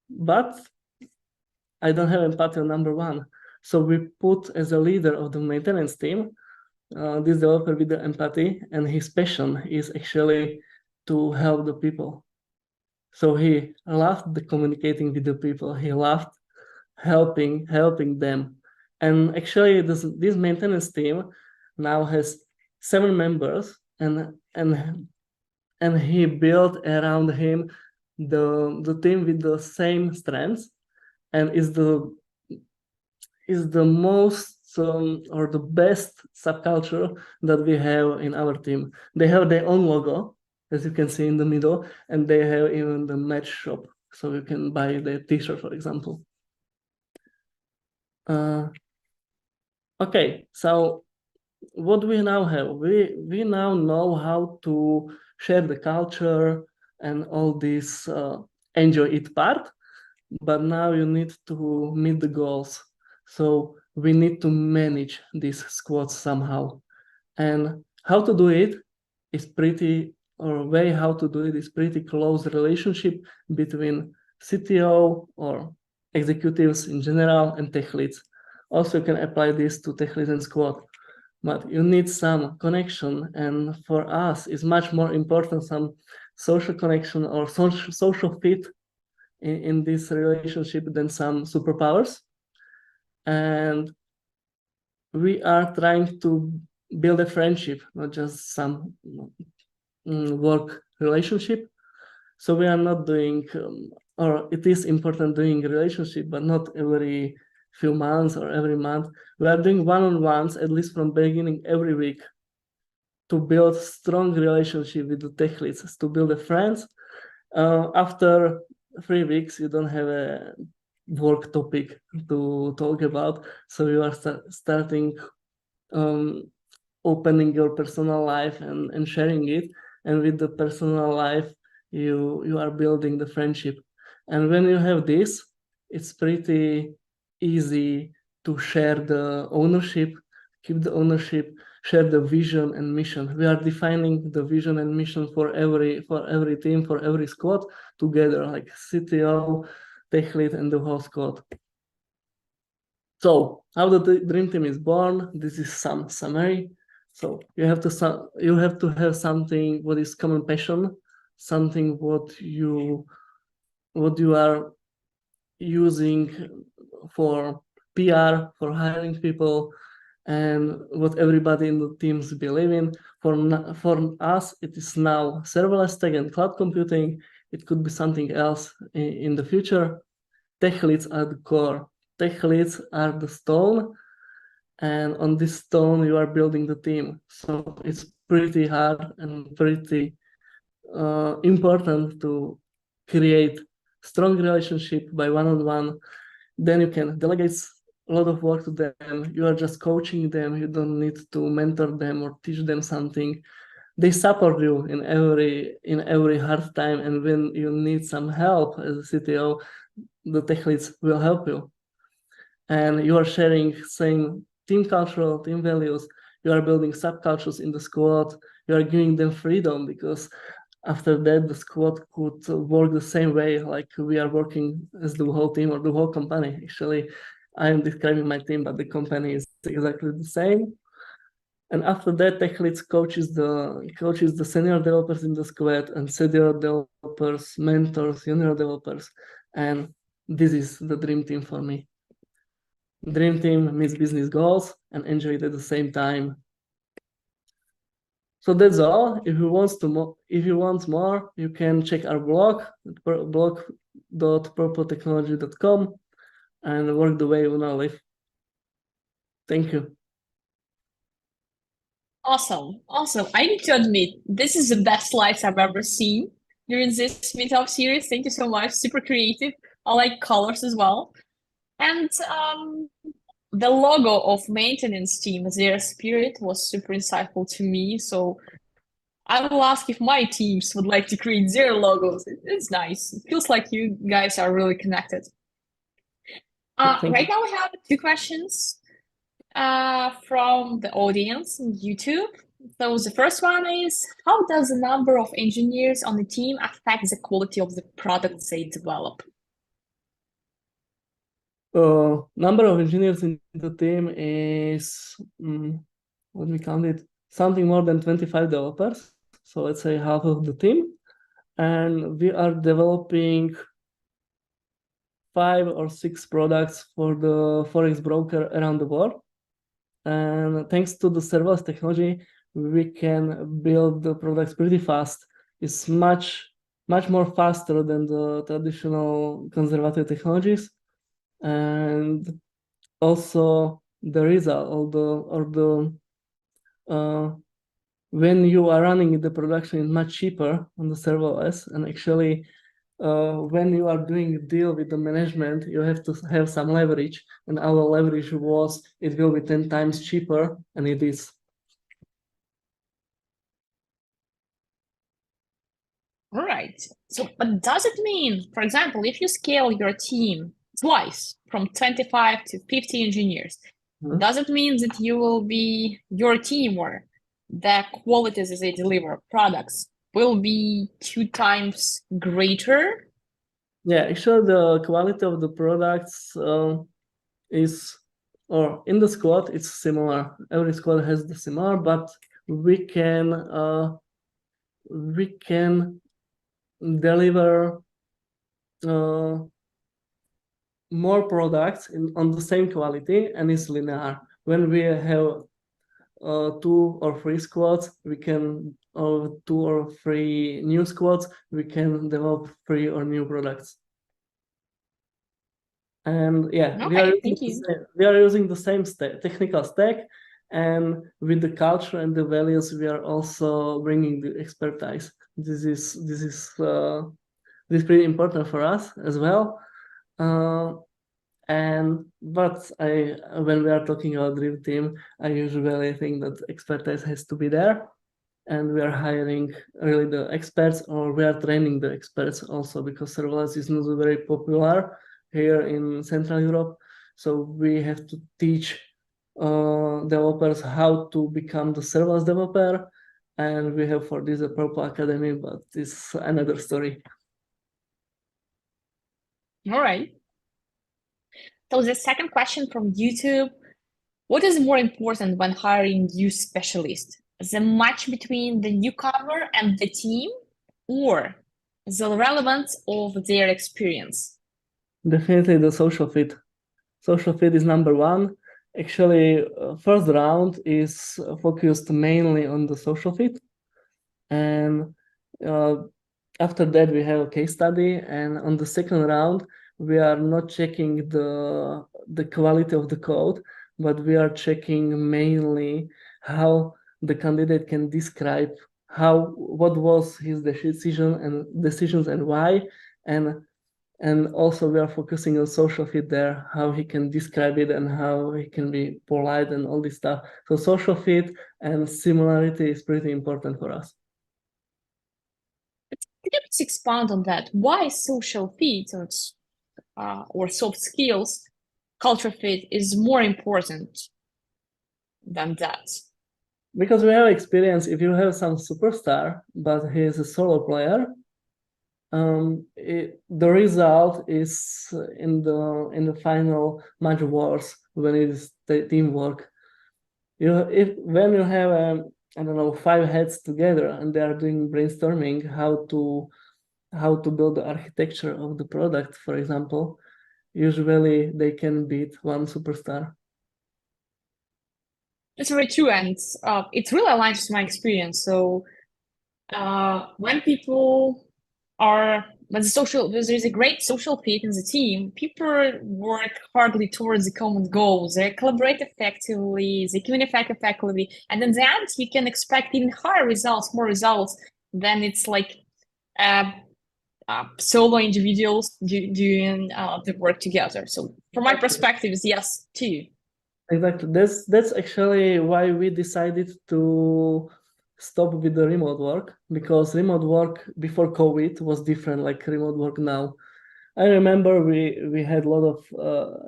But I don't have empathy on number 1. So we put as a leader of the maintenance team, this developer with the empathy, and his passion is actually to help the people. So he loved the communicating with the people. He loved helping them. And actually, this maintenance team now has 7 members, and he built around him the team with the same strengths, and is the most or the best subculture that we have in our team. They have their own logo, as you can see in the middle, and they have even the match shop, so you can buy the t-shirt, for example. Okay, so what we now have, we now know how to share the culture and all this enjoy it part, but now you need to meet the goals. So we need to manage these squads somehow. And how to do it is pretty, or way how to do it is pretty close relationship between CTO or executives in general and tech leads. Also, you can apply this to tech leads and squad, but you need some connection. And for us, it's much more important some social connection or social fit in this relationship than some superpowers. And we are trying to build a friendship, not just some work relationship. So we are not doing, or it is important doing relationship, but not every few months or every month. We are doing one-on-ones, at least from beginning every week, to build strong relationship with the tech leads, to build a friends. After 3 weeks, you don't have a work topic to talk about, so you are starting opening your personal life and sharing it, and with the personal life you are building the friendship. And when you have this, it's pretty easy to share the ownership, keep the ownership, share the vision and mission. We are defining the vision and mission for every team, for every squad together, like CTO, tech lead, and the whole squad. So how the dream team is born, this is some summary. So you have to have something what is common passion, something what you are using for PR, for hiring people, and what everybody in the teams believe in. For us, it is now serverless tech and cloud computing. It could be something else in the future. Tech leads are the core. Tech leads are the stone, and on this stone you are building the team. So it's pretty hard and pretty important to create strong relationship by one-on-one. Then you can delegate a lot of work to them. You are just coaching them. You don't need to mentor them or teach them something. They support you in every hard time, and when you need some help as a CTO, the tech leads will help you. And you are sharing same team culture, team values. You are building subcultures in the squad. You are giving them freedom, because after that the squad could work the same way like we are working as the whole team or the whole company. Actually, I am describing my team, but the company is exactly the same. And after that, tech leads coaches the senior developers in the squad, and senior developers mentors junior developers. And this is the dream team for me. Dream team meets business goals and enjoy it at the same time. So that's all. If you want more, you can check our blog at blog.purpletechnology.com and work the way you want to live. Thank you. Awesome. I need to admit, this is the best slides I've ever seen during this Meetup series. Thank you so much. Super creative. I like colors as well. And the logo of maintenance team, their spirit was super insightful to me. So I will ask if my teams would like to create their logos. It's nice. It feels like you guys are really connected. Right now we have 2 questions from the audience on YouTube. So the first one is, how does the number of engineers on the team affect the quality of the products they develop? Number of engineers in the team is, what we count it, something more than 25 developers. So let's say half of the team. And we are developing 5 or 6 products for the Forex broker around the world. And thanks to the serverless technology, we can build the products pretty fast. It's much more faster than the traditional conservative technologies. And also the result, when you are running the production, it's much cheaper on the serverless. And actually, when you are doing a deal with the management, you have to have some leverage. And our leverage was it will be 10 times cheaper, and it is. All right. So, but does it mean, for example, if you scale your team twice from 25 to 50 engineers, does it mean that you will be your team or the qualities as they deliver products will be 2 times greater? Yeah, actually, the quality of the products is, or in the squad, it's similar. Every squad has the similar, but we can deliver more products on the same quality, and it's linear. When we have 2 or 3 squads, we can, or 2 or 3 new squads, we can develop 3 or new products. And yeah, Okay, thank you. we are using the same technical stack, and with the culture and the values, we are also bringing the expertise. This is pretty important for us as well. But when we are talking about dream team, I usually think that expertise has to be there, and we are hiring really the experts, or we are training the experts also, because serverless is not very popular here in Central Europe. So we have to teach developers how to become the serverless developer, and we have for this a proper academy, but it's another story. All right. So the second question from YouTube, what is more important when hiring new specialists? The match between the newcomer and the team, or the relevance of their experience? Definitely the social fit. Social fit is number one. Actually, first round is focused mainly on the social fit. And after that, we have a case study. And on the second round, we are not checking the quality of the code, but we are checking mainly how the candidate can describe what was his decisions and why. And also we are focusing on social fit there, how he can describe it and how he can be polite and all this stuff. So social fit and similarity is pretty important for us. Could you please expand on that? Why social fit or soft skills, culture fit is more important than that? Because we have experience, if you have some superstar, but he is a solo player, the result is in the final much worse when it is teamwork. When you have I don't know, 5 heads together and they are doing brainstorming how to build the architecture of the product, for example, usually they can beat one superstar. That's very true, and it really aligns with my experience. So when people are when there is a great social fit in the team, people work hardly towards the common goals. They collaborate effectively, they communicate effectively, and in the end, you can expect even higher results, more results than it's like solo individuals doing the work together. So from my perspective, is yes, too. Exactly. That's actually why we decided to stop with the remote work, because remote work before COVID was different like remote work now. I remember we had a lot of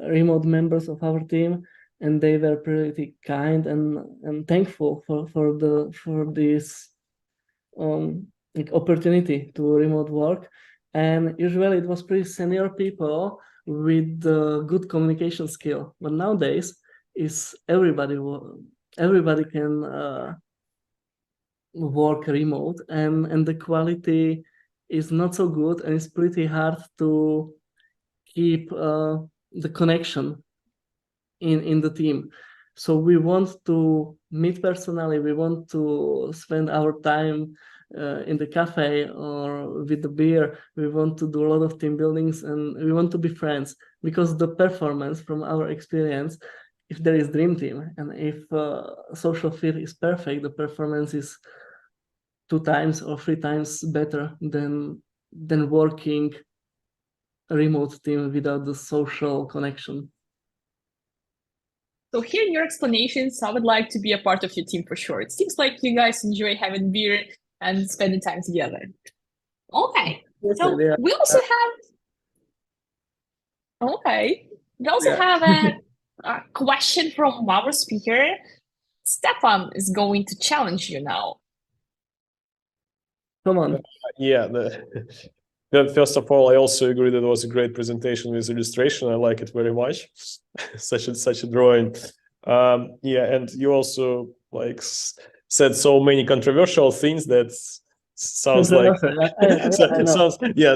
remote members of our team, and they were pretty kind and thankful for this like opportunity to remote work. And usually it was pretty senior people with good communication skill. But nowadays is everybody can work remote, and the quality is not so good, and it's pretty hard to keep the connection in the team. So we want to meet personally, we want to spend our time in the cafe or with the beer. We want to do a lot of team buildings, and we want to be friends, because the performance from our experience if there is dream team and if social fit is perfect, the performance is 2 times or 3 times better than working a remote team without the social connection. So hearing your explanations, I would like to be a part of your team for sure. It seems like you guys enjoy having beer and spending time together. Okay, so Yeah. we also have a question from our speaker. Stefan is going to challenge you now. Come on. Yeah, first of all, I also agree that it was a great presentation with illustration. I like it very much. such a drawing. Yeah, and you also like said so many controversial things that sounds like sounds, yeah,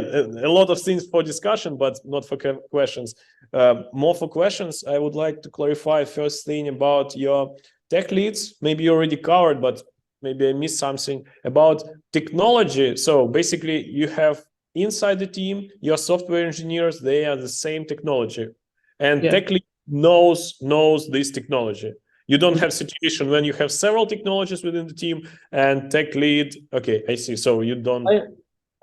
a lot of things for discussion, but not for questions. More for questions, I would like to clarify first thing about your tech leads. Maybe you already covered, but maybe I missed something about technology. So basically you have inside the team, your software engineers, they are the same technology, and tech lead knows this technology. You don't have situation when you have several technologies within the team and tech lead. Okay, I see. So you don't.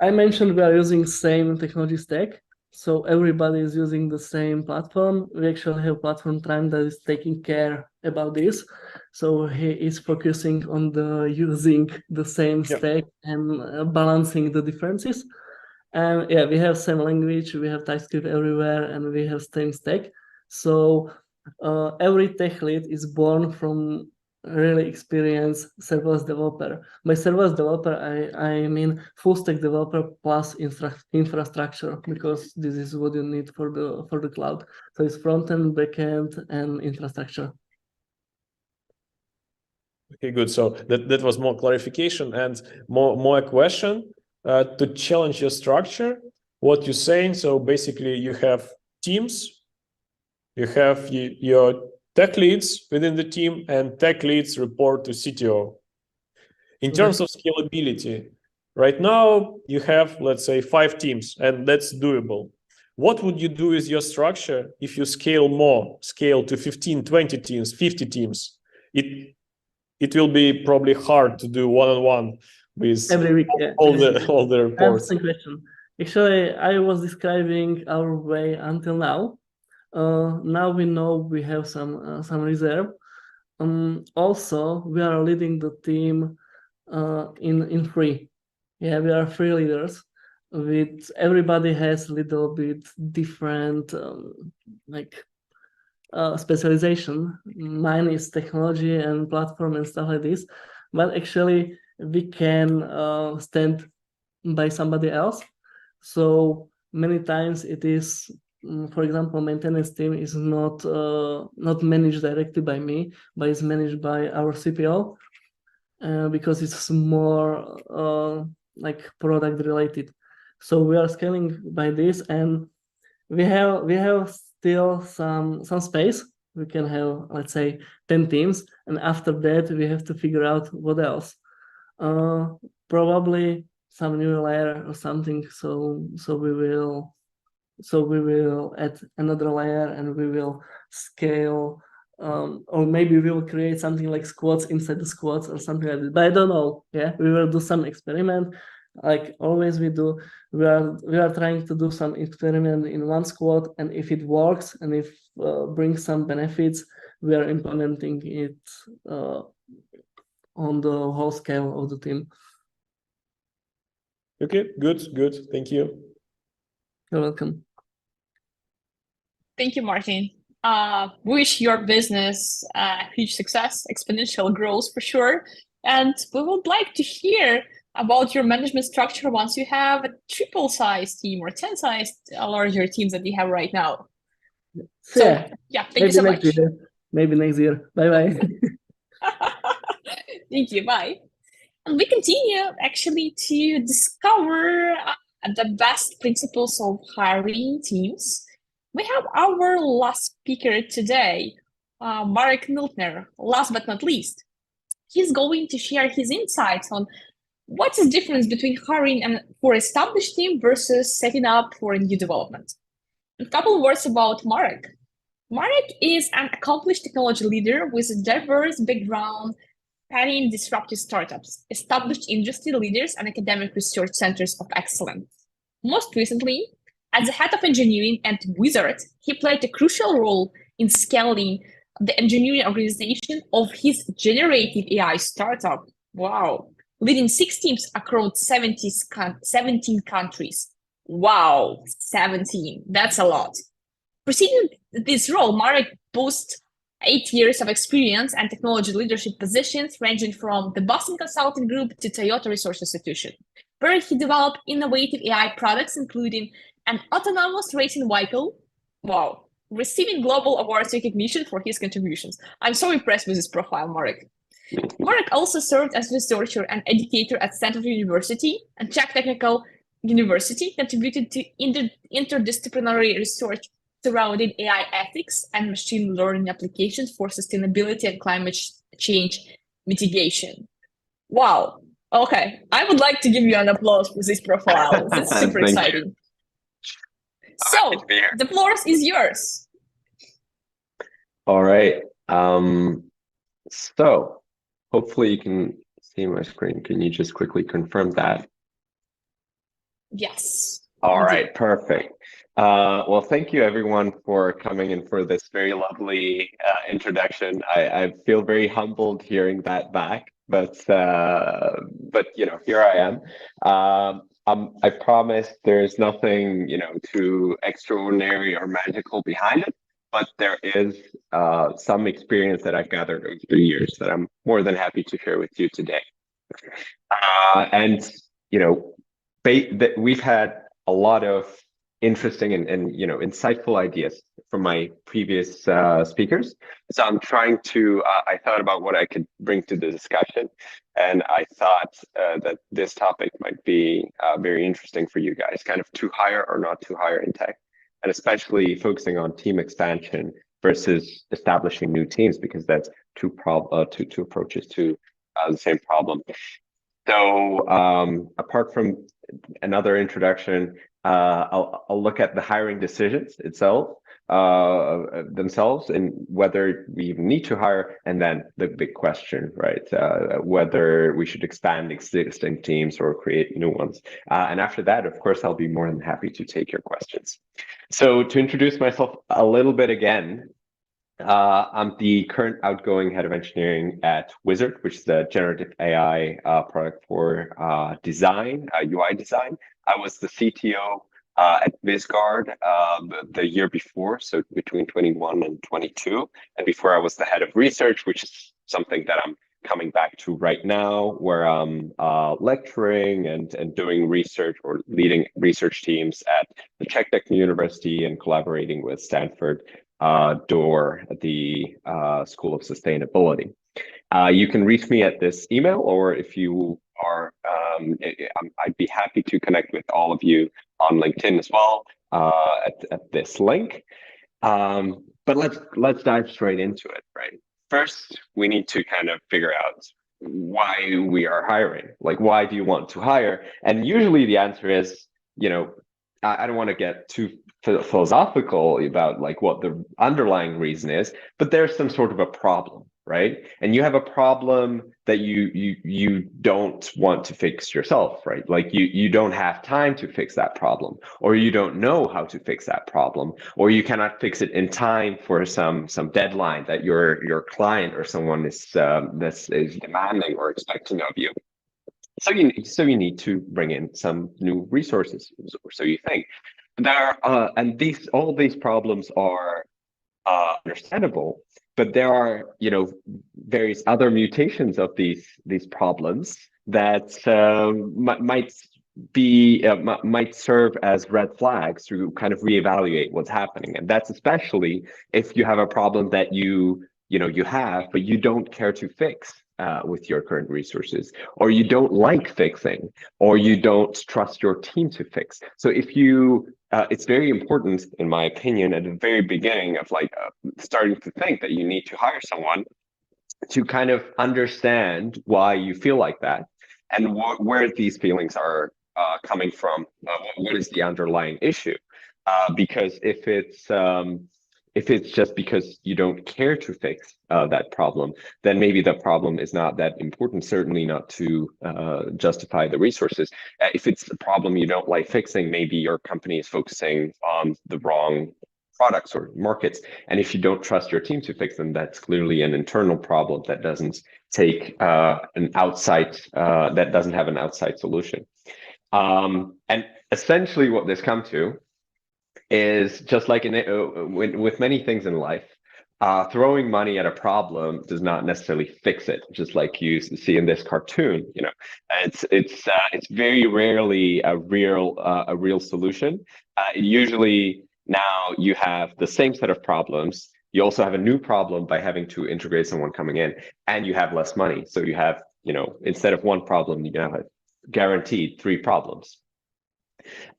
I mentioned we are using same technology stack, so everybody is using the same platform. We actually have platform team that is taking care about this. So he is focusing on using the same stack and balancing the differences. And yeah, we have same language, we have TypeScript everywhere, and we have same stack. So every tech lead is born from really experienced serverless developer. By serverless developer, I mean full stack developer plus infrastructure, because this is what you need for the cloud. So it's front end, back end, and infrastructure. Okay, good. So that was more clarification and more a question to challenge your structure. What you're saying. So basically, you have teams. You have your tech leads within the team, and tech leads report to CTO. In terms of scalability, right now you have, let's say, 5 teams, and that's doable. What would you do with your structure if you scale to 15, 20 teams, 50 teams? It will be probably hard to do one-on-one with every week, all the reports. Question. Actually, I was describing our way until now. Now we know we have some reserve. Also, we are leading the team in free. Yeah, we are free leaders. With everybody has a little bit different specialization. Mine is technology and platform and stuff like this, but actually we can stand by somebody else. So many times it is, for example, maintenance team is not managed directly by me, but is managed by our CPO, because it's more like product related. So we are scaling by this, and we have still some space. We can have, let's say, 10 teams, and after that we have to figure out what else. Probably some new layer or something. So we will add another layer, and we will scale, or maybe we will create something like squads inside the squads or something like that. But I don't know. Yeah, we will do some experiment, like always we do. We are trying to do some experiment in one squad, and if it works and if brings some benefits, we are implementing it on the whole scale of the team. Okay, good. Thank you. You're welcome. Thank you, Martin. Wish your business huge success, exponential growth for sure. And we would like to hear about your management structure once you have a triple size team or 10 size larger teams that you have right now. So yeah, thank you so much. Maybe next year. Bye. Thank you. Bye. And we continue actually to discover the best principles of hiring teams. We have our last speaker today, Marek Miltner. Last but not least, he's going to share his insights on what's the difference between hiring for established team versus setting up for a new development. A couple of words about Marek. Marek is an accomplished technology leader with a diverse background spanning disruptive startups, established industry leaders, and academic research centers of excellence. Most recently, as the head of engineering at Wizard, he played a crucial role in scaling the engineering organization of his generative AI startup. Wow. Leading 6 teams across 17 countries. Wow, 17. That's a lot. Preceding this role, Marek boasts 8 years of experience and technology leadership positions ranging from the Boston Consulting Group to Toyota Research Institution, where he developed innovative AI products, including an autonomous racing vehicle. Wow, receiving global awards recognition for his contributions. I'm so impressed with his profile, Marek. Marek also served as researcher and educator at Stanford University and Czech Technical University, contributed to interdisciplinary research surrounding AI ethics and machine learning applications for sustainability and climate change mitigation. Wow. Okay. I would like to give you an applause for this profile. This is super exciting. So, the floor is yours. All right. So, hopefully you can see my screen. Can you just quickly confirm that? Yes. All right, perfect. Well, thank you everyone for coming in for this very lovely introduction. I feel very humbled hearing that back, but you know, here I am. I promise there's nothing, you know, too extraordinary or magical behind it, but there is some experience that I've gathered over the years that I'm more than happy to share with you today. And you know, we've had a lot of interesting and you know, insightful ideas from my previous speakers. So I'm trying to, I thought about what I could bring to the discussion, and I thought that this topic might be very interesting for you guys, kind of to hire or not to hire in tech, and especially focusing on team expansion versus establishing new teams, because that's two approaches to the same problem. So apart from another introduction, I'll look at the hiring decisions themselves and whether we even need to hire, and then the big question, right? Whether we should expand existing teams or create new ones. And after that, of course, I'll be more than happy to take your questions. So to introduce myself a little bit again, I'm the current outgoing head of engineering at Wizard, which is a generative AI product for design, UI design. I was the CTO at Visgard the year before, so between 21 and 22. And before I was the head of research, which is something that I'm coming back to right now, where I'm lecturing and doing research or leading research teams at the Czech Technical University and collaborating with Stanford DOR at the School of Sustainability. You can reach me at this email, or if you are, I'd be happy to connect with all of you on LinkedIn as well at this link. But let's dive straight into it, right? First, we need to kind of figure out why we are hiring. Like, why do you want to hire? And usually the answer is, you know, I don't want to get too philosophical about like what the underlying reason is, but there's some sort of a problem, right? And you have a problem that you don't want to fix yourself, right? Like you don't have time to fix that problem, or you don't know how to fix that problem, or you cannot fix it in time for some deadline that your client or someone is demanding or expecting of you. So you need to bring in some new resources, or so you think. And all these problems are understandable, but there are, you know, various other mutations of these problems that might serve as red flags to kind of reevaluate what's happening. And that's especially if you have a problem that you have, but you don't care to fix with your current resources, or you don't like fixing, or you don't trust your team to fix. So if you, it's very important, in my opinion, at the very beginning of like starting to think that you need to hire someone, to kind of understand why you feel like that, and where these feelings are coming from. What is the underlying issue? Because if If it's just because you don't care to fix that problem, then maybe the problem is not that important, certainly not to justify the resources. If it's a problem you don't like fixing, maybe your company is focusing on the wrong products or markets. And if you don't trust your team to fix them, that's clearly an internal problem that doesn't take an outside, that doesn't have an outside solution. And essentially what this comes to is just like with many things in life, throwing money at a problem does not necessarily fix it. Just like you see in this cartoon, you know, it's very rarely a real solution. Usually now you have the same set of problems. You also have a new problem by having to integrate someone coming in, and you have less money. So you have, you know, instead of one problem, you have guaranteed 3 problems.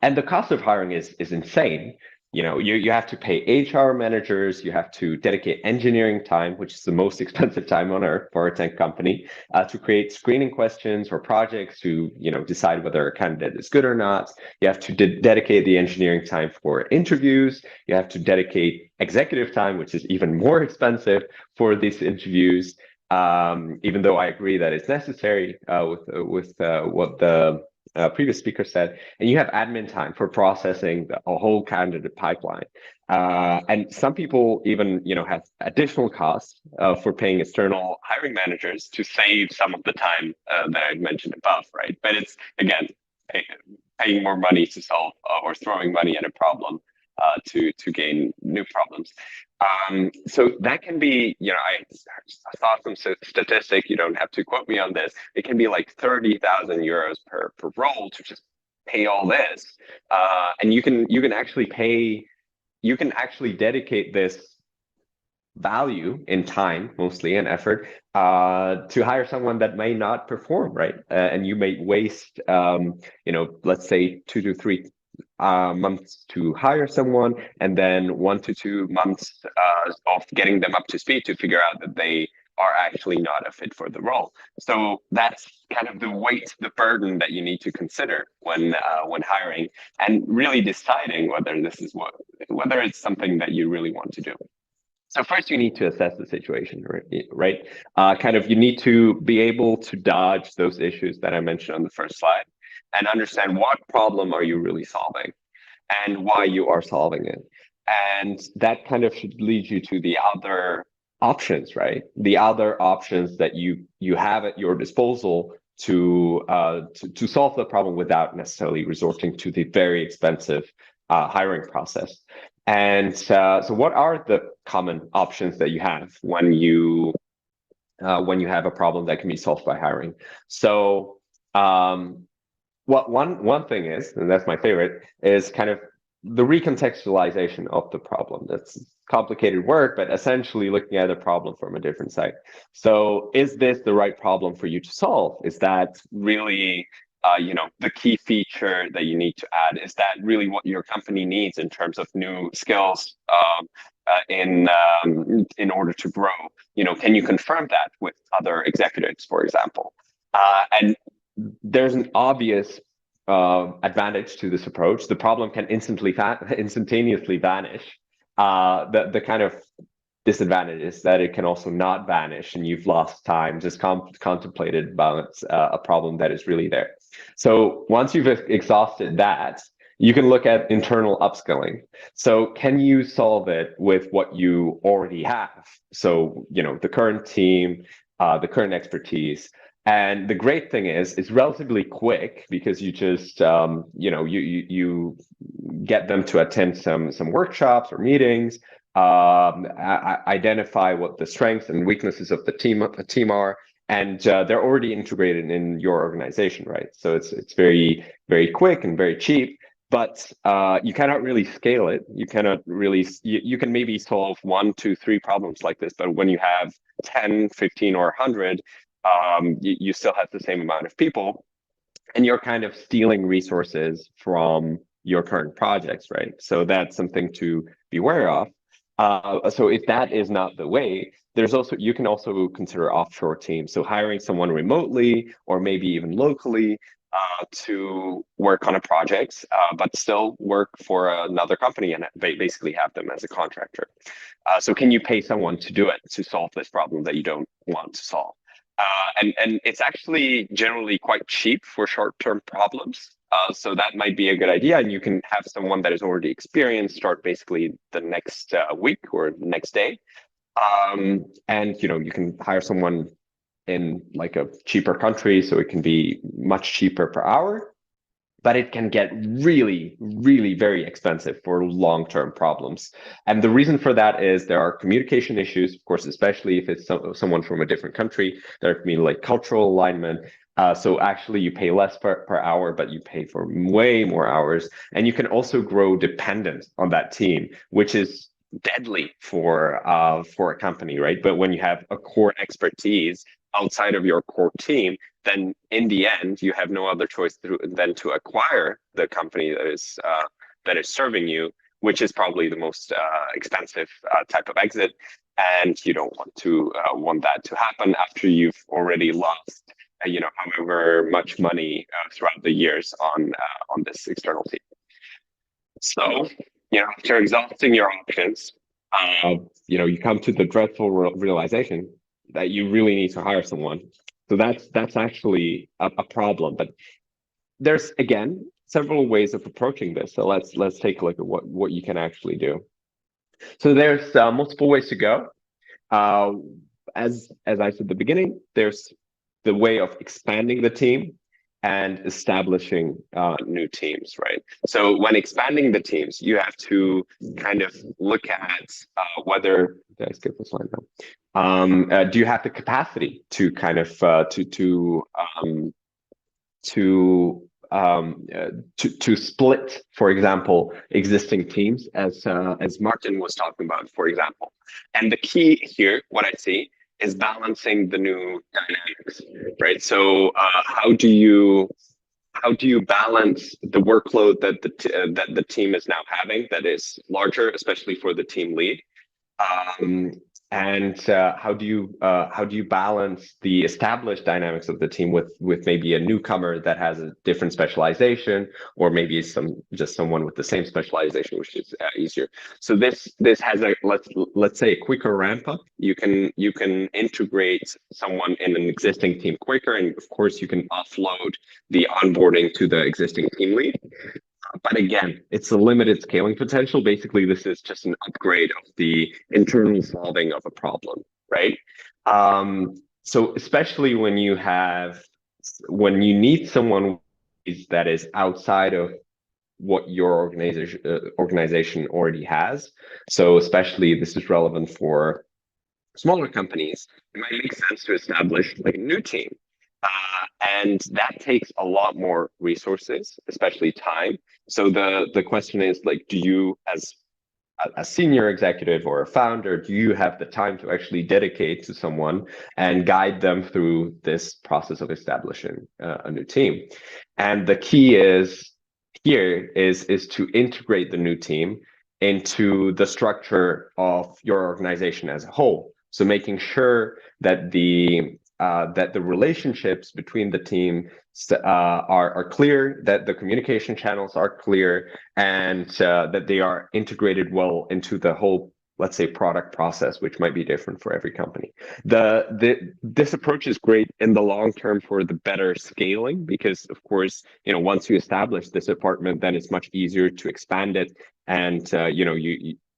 And the cost of hiring is insane. You know, you have to pay HR managers, you have to dedicate engineering time, which is the most expensive time on earth for a tech company, to create screening questions or projects to, you know, decide whether a candidate is good or not. You have to dedicate the engineering time for interviews. You have to dedicate executive time, which is even more expensive for these interviews. Even though I agree that it's necessary with what the previous speaker said, and you have admin time for processing a whole candidate pipeline. And some people even, you know, have additional costs for paying external hiring managers to save some of the time that I mentioned above, right? But it's, again, paying more money to solve or throwing money at a problem to gain new problems. So that can be, you know, I saw some statistic, you don't have to quote me on this, it can be like 30,000 euros per role to just pay all this. And you can actually dedicate this value in time, mostly, and effort, to hire someone that may not perform, right? And you may waste, you know, let's say 2 to 3 months to hire someone, and then 1 to 2 months of getting them up to speed to figure out that they are actually not a fit for the role. So that's kind of the weight, the burden that you need to consider when hiring, and really deciding whether this is whether it's something that you really want to do. So first, you need to assess the situation, right? You need to be able to dodge those issues that I mentioned on the first slide, and understand what problem are you really solving and why you are solving it. And that kind of should lead you to the other options, right? The other options that you have at your disposal to solve the problem without necessarily resorting to the very expensive hiring process. And so what are the common options that you have when you have a problem that can be solved by hiring? So what one thing is, and that's my favorite, is kind of the recontextualization of the problem. That's complicated work, but essentially looking at a problem from a different side. So is this the right problem for you to solve? Is that really you know, the key feature that you need to add? Is that really what your company needs in terms of new skills in order to grow? You know, can you confirm that with other executives, for example? And there's an obvious advantage to this approach. The problem can instantaneously vanish. The kind of disadvantage is that it can also not vanish, and you've lost time just contemplated about a problem that is really there. So once you've exhausted that, you can look at internal upskilling. So can you solve it with what you already have? So, you know, the current team, the current expertise. And the great thing is, it's relatively quick, because you just, you know, you get them to attend some workshops or meetings, identify what the strengths and weaknesses of the team are, and they're already integrated in your organization, right? So it's very, very quick and very cheap, but you cannot really scale it. You cannot really, you can maybe solve 1, 2, 3 problems like this, but when you have 10, 15, or 100, you still have the same amount of people, and you're kind of stealing resources from your current projects, right? So that's something to be aware of. So if that is not the way, you can also consider offshore teams. So hiring someone remotely or maybe even locally to work on a project, but still work for another company and basically have them as a contractor. So can you pay someone to do it, to solve this problem that you don't want to solve? And it's actually generally quite cheap for short-term problems. So that might be a good idea. And you can have someone that is already experienced start basically the next week or the next day. And you can hire someone in like a cheaper country, so it can be much cheaper per hour, but it can get really, really very expensive for long-term problems. And the reason for that is there are communication issues, of course, especially if it's someone from a different country. There can be like cultural alignment. So actually you pay less per hour, but you pay for way more hours. And you can also grow dependent on that team, which is deadly for a company, right? But when you have a core expertise outside of your core team, then in the end, you have no other choice than to acquire the company that is serving you, which is probably the most expensive type of exit. And you don't want that to happen after you've already lost, however much money throughout the years on this external team. So, after exhausting your options, you come to the dreadful realization that you really need to hire someone. So that's actually a problem. But there's, again, several ways of approaching this. So let's take a look at what you can actually do. So there's multiple ways to go. As I said at the beginning, there's the way of expanding the team and establishing new teams, right? So when expanding the teams, you have to kind of look at whether, did I skip this line now? Do you have the capacity to kind of to split, for example, existing teams, as Martin was talking about, for example. And the key here, what I see, is balancing the new dynamics, right? So how do you balance the workload that the team is now having, that is larger, especially for the team lead? And how do you balance the established dynamics of the team with maybe a newcomer that has a different specialization, or maybe just someone with the same specialization, which is easier. So this has a let's say a quicker ramp up. You can integrate someone in an existing team quicker, and of course you can offload the onboarding to the existing team lead. But again, it's a limited scaling potential. Basically, this is just an upgrade of the internal solving of a problem, right? So especially when you need someone that is outside of what your organization already has. So especially this is relevant for smaller companies. It might make sense to establish like a new team. And that takes a lot more resources, especially time. So the question is, like, do you, as a senior executive or a founder, do you have the time to actually dedicate to someone and guide them through this process of establishing a new team? And the key is to integrate the new team into the structure of your organization as a whole. So making sure that the relationships between the team are clear, that the communication channels are clear, and that they are integrated well into the whole, let's say, product process, which might be different for every company. This approach is great in the long term for the better scaling, because of course, once you establish this department, then it's much easier to expand it, and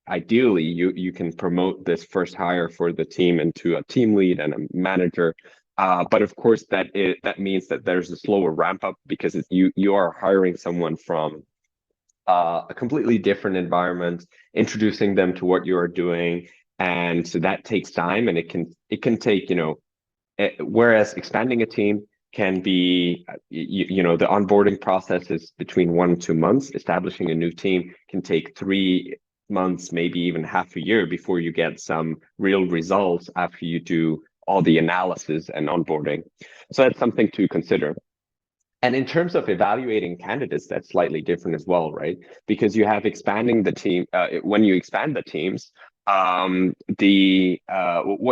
ideally, you can promote this first hire for the team into a team lead and a manager. But of course, that means that there's a slower ramp up, because you are hiring someone from a completely different environment, introducing them to what you are doing, and so that takes time, and it can take whereas expanding a team can be the onboarding process is between 1 and 2 months. Establishing a new team can take 3 months, maybe even half a year, before you get some real results after you do all the analysis and onboarding. So that's something to consider. And in terms of evaluating candidates, that's slightly different as well, right? Because you have expanding the team. When you expand the teams, what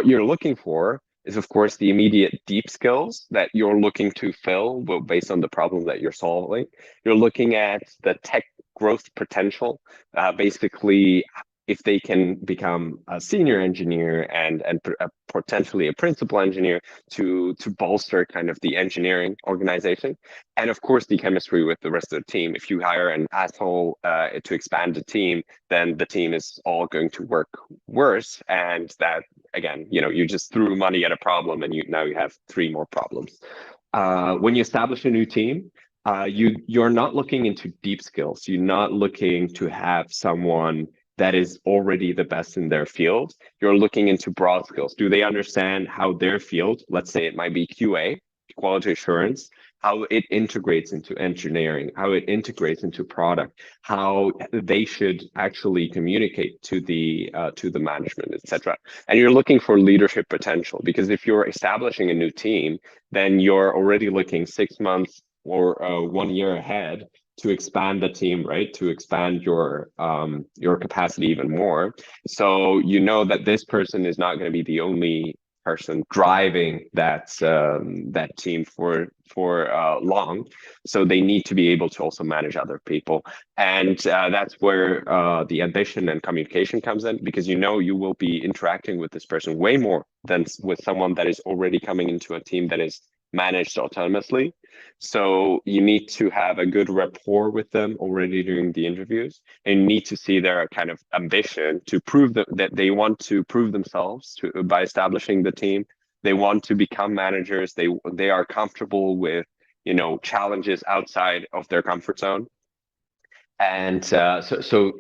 you're looking for is, of course, the immediate deep skills that you're looking to fill based on the problem that you're solving. You're looking at the tech growth potential, basically if they can become a senior engineer and potentially a principal engineer to bolster kind of the engineering organization. And of course, the chemistry with the rest of the team. If you hire an asshole to expand the team, then the team is all going to work worse. And that, again, you just threw money at a problem and now you have 3 more problems. When you establish a new team, you're not looking into deep skills. You're not looking to have someone that is already the best in their field. You're looking into broad skills. Do they understand how their field, let's say it might be QA, quality assurance, how it integrates into engineering, how it integrates into product, how they should actually communicate to the management, etc. And you're looking for leadership potential, because if you're establishing a new team, then you're already looking 6 months or 1 year ahead to expand the team, right? To expand your capacity even more. So you know that this person is not going to be the only person driving that team for long. So they need to be able to also manage other people, and that's where the ambition and communication comes in, because you will be interacting with this person way more than with someone that is already coming into a team that is managed autonomously. So you need to have a good rapport with them already during the interviews, and you need to see their kind of ambition to prove that they want to prove themselves by establishing the team. They want to become managers. They are comfortable with challenges outside of their comfort zone. And so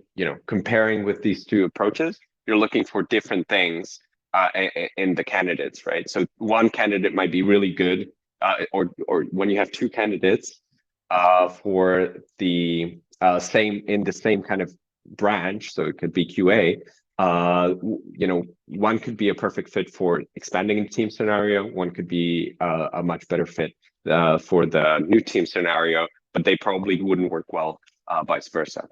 comparing with these 2 approaches, you're looking for different things in the candidates, right? So one candidate might be really good, or when you have 2 candidates for the same kind of branch, so it could be QA. One could be a perfect fit for expanding a team scenario. One could be a much better fit for the new team scenario, but they probably wouldn't work well vice versa.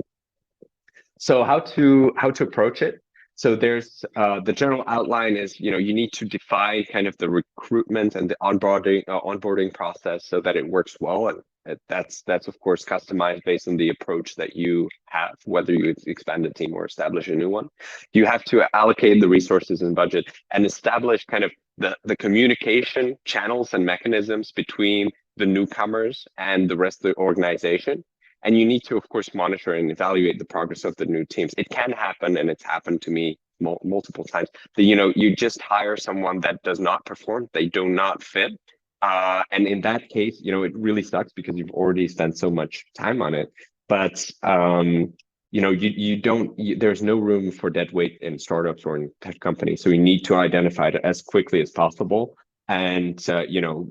So how to approach it? So there's the general outline is, you need to define kind of the recruitment and the onboarding process so that it works well. And that's of course customized based on the approach that you have, whether you expand a team or establish a new one. You have to allocate the resources and budget and establish kind of the communication channels and mechanisms between the newcomers and the rest of the organization. And you need to, of course, monitor and evaluate the progress of the new teams. It can happen, and it's happened to me multiple times, that you just hire someone that does not perform, they do not fit. And in that case, it really sucks because you've already spent so much time on it. But there's no room for dead weight in startups or in tech companies. So you need to identify it as quickly as possible and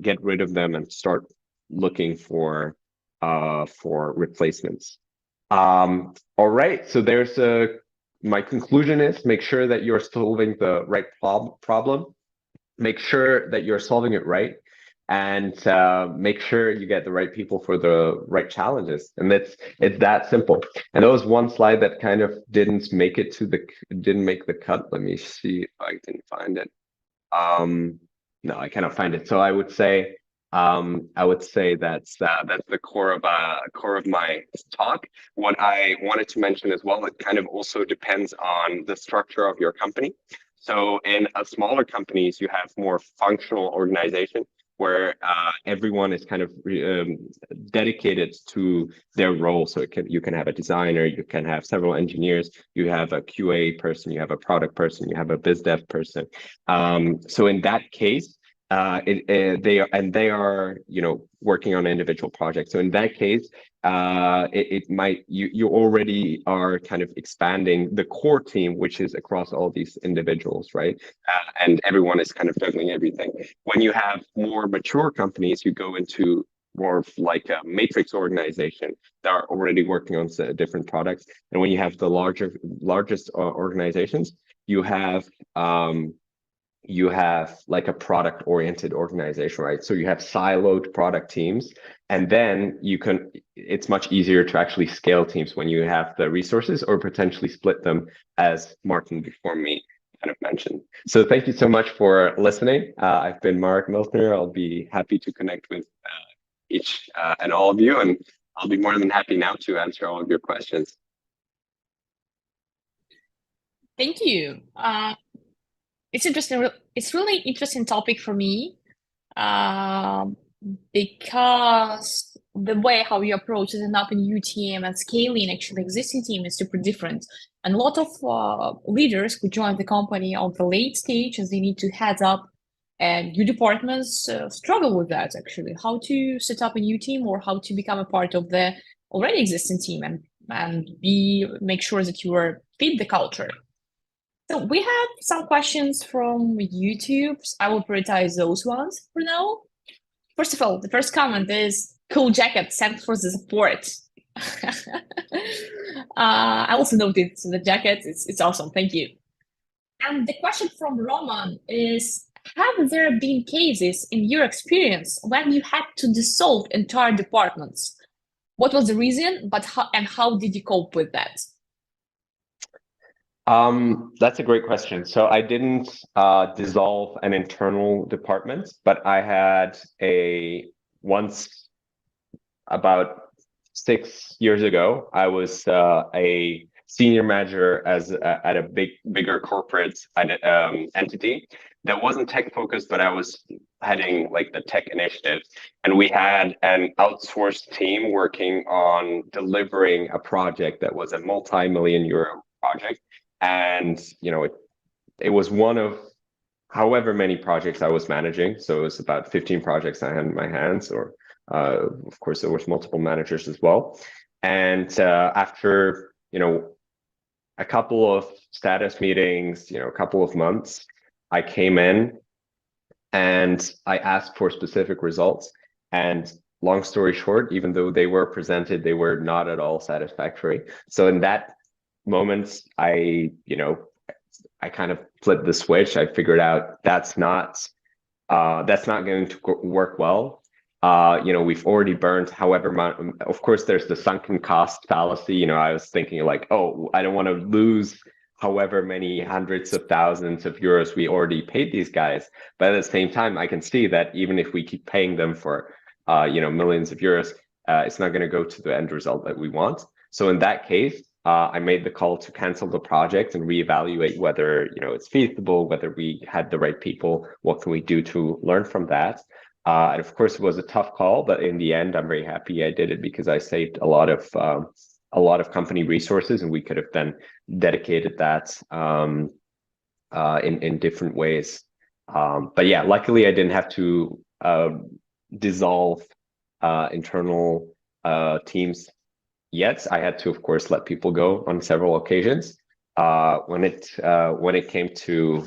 get rid of them and start looking for replacements. All right, so there's my conclusion is make sure that you're solving the right problem, make sure that you're solving it right, and make sure you get the right people for the right challenges. And it's that simple. And there was one slide that kind of didn't make the cut. Let me see if I can find it. No, I cannot find it. So I would say that's the core of my talk. What I wanted to mention as well, it kind of also depends on the structure of your company. So in smaller companies, you have more functional organization where everyone is kind of dedicated to their role. So you can have a designer, you can have several engineers, you have a QA person, you have a product person, you have a biz dev person. So in that case, they are working on individual projects. So in that case, you already are kind of expanding the core team, which is across all these individuals, right? And everyone is kind of juggling everything. When you have more mature companies, you go into more of like a matrix organization that are already working on different products. And when you have the largest organizations, you have like a product-oriented organization, right? So you have siloed product teams, and then it's much easier to actually scale teams when you have the resources, or potentially split them, as Martin before me kind of mentioned. So thank you so much for listening. I've been Mark Miltner. I'll be happy to connect with each and all of you, and I'll be more than happy now to answer all of your questions. Thank you. It's interesting. It's really interesting topic for me because the way how you approach setting up a new team and scaling actually existing team is super different. And a lot of leaders who join the company on the late stage as they need to head up and new departments struggle with that actually, how to set up a new team or how to become a part of the already existing team and make sure that you are fit the culture. So we have some questions from YouTube. I will prioritize those ones for now. First of all, the first comment is cool jacket, thanks for the support. I also noted the jacket, it's awesome, thank you. And the question from Roman is, have there been cases in your experience when you had to dissolve entire departments? What was the reason, and how did you cope with that? That's a great question. So I didn't dissolve an internal department, but I had once about 6 years ago, I was a senior manager at a bigger corporate entity that wasn't tech focused, but I was heading like the tech initiative, and we had an outsourced team working on delivering a project that was a multi-million euro project. And it was one of however many projects I was managing. So it was about 15 projects I had in my hands, or of course there was multiple managers as well. And after a couple of status meetings, a couple of months, I came in and I asked for specific results. And long story short, even though they were presented, they were not at all satisfactory. So in that moments, I kind of flipped the switch. I figured out that's not going to work well. We've already burned however much. Of course, there's the sunken cost fallacy. I was thinking like, oh, I don't want to lose however many hundreds of thousands of euros we already paid these guys. But at the same time, I can see that even if we keep paying them for millions of euros, it's not going to go to the end result that we want. So in that case, I made the call to cancel the project and reevaluate whether it's feasible, whether we had the right people, what can we do to learn from that. And of course, it was a tough call, but in the end, I'm very happy I did it because I saved a lot of company resources, and we could have then dedicated that in different ways. But yeah, luckily I didn't have to dissolve internal teams yet. I had to, of course, let people go on several occasions. When it came to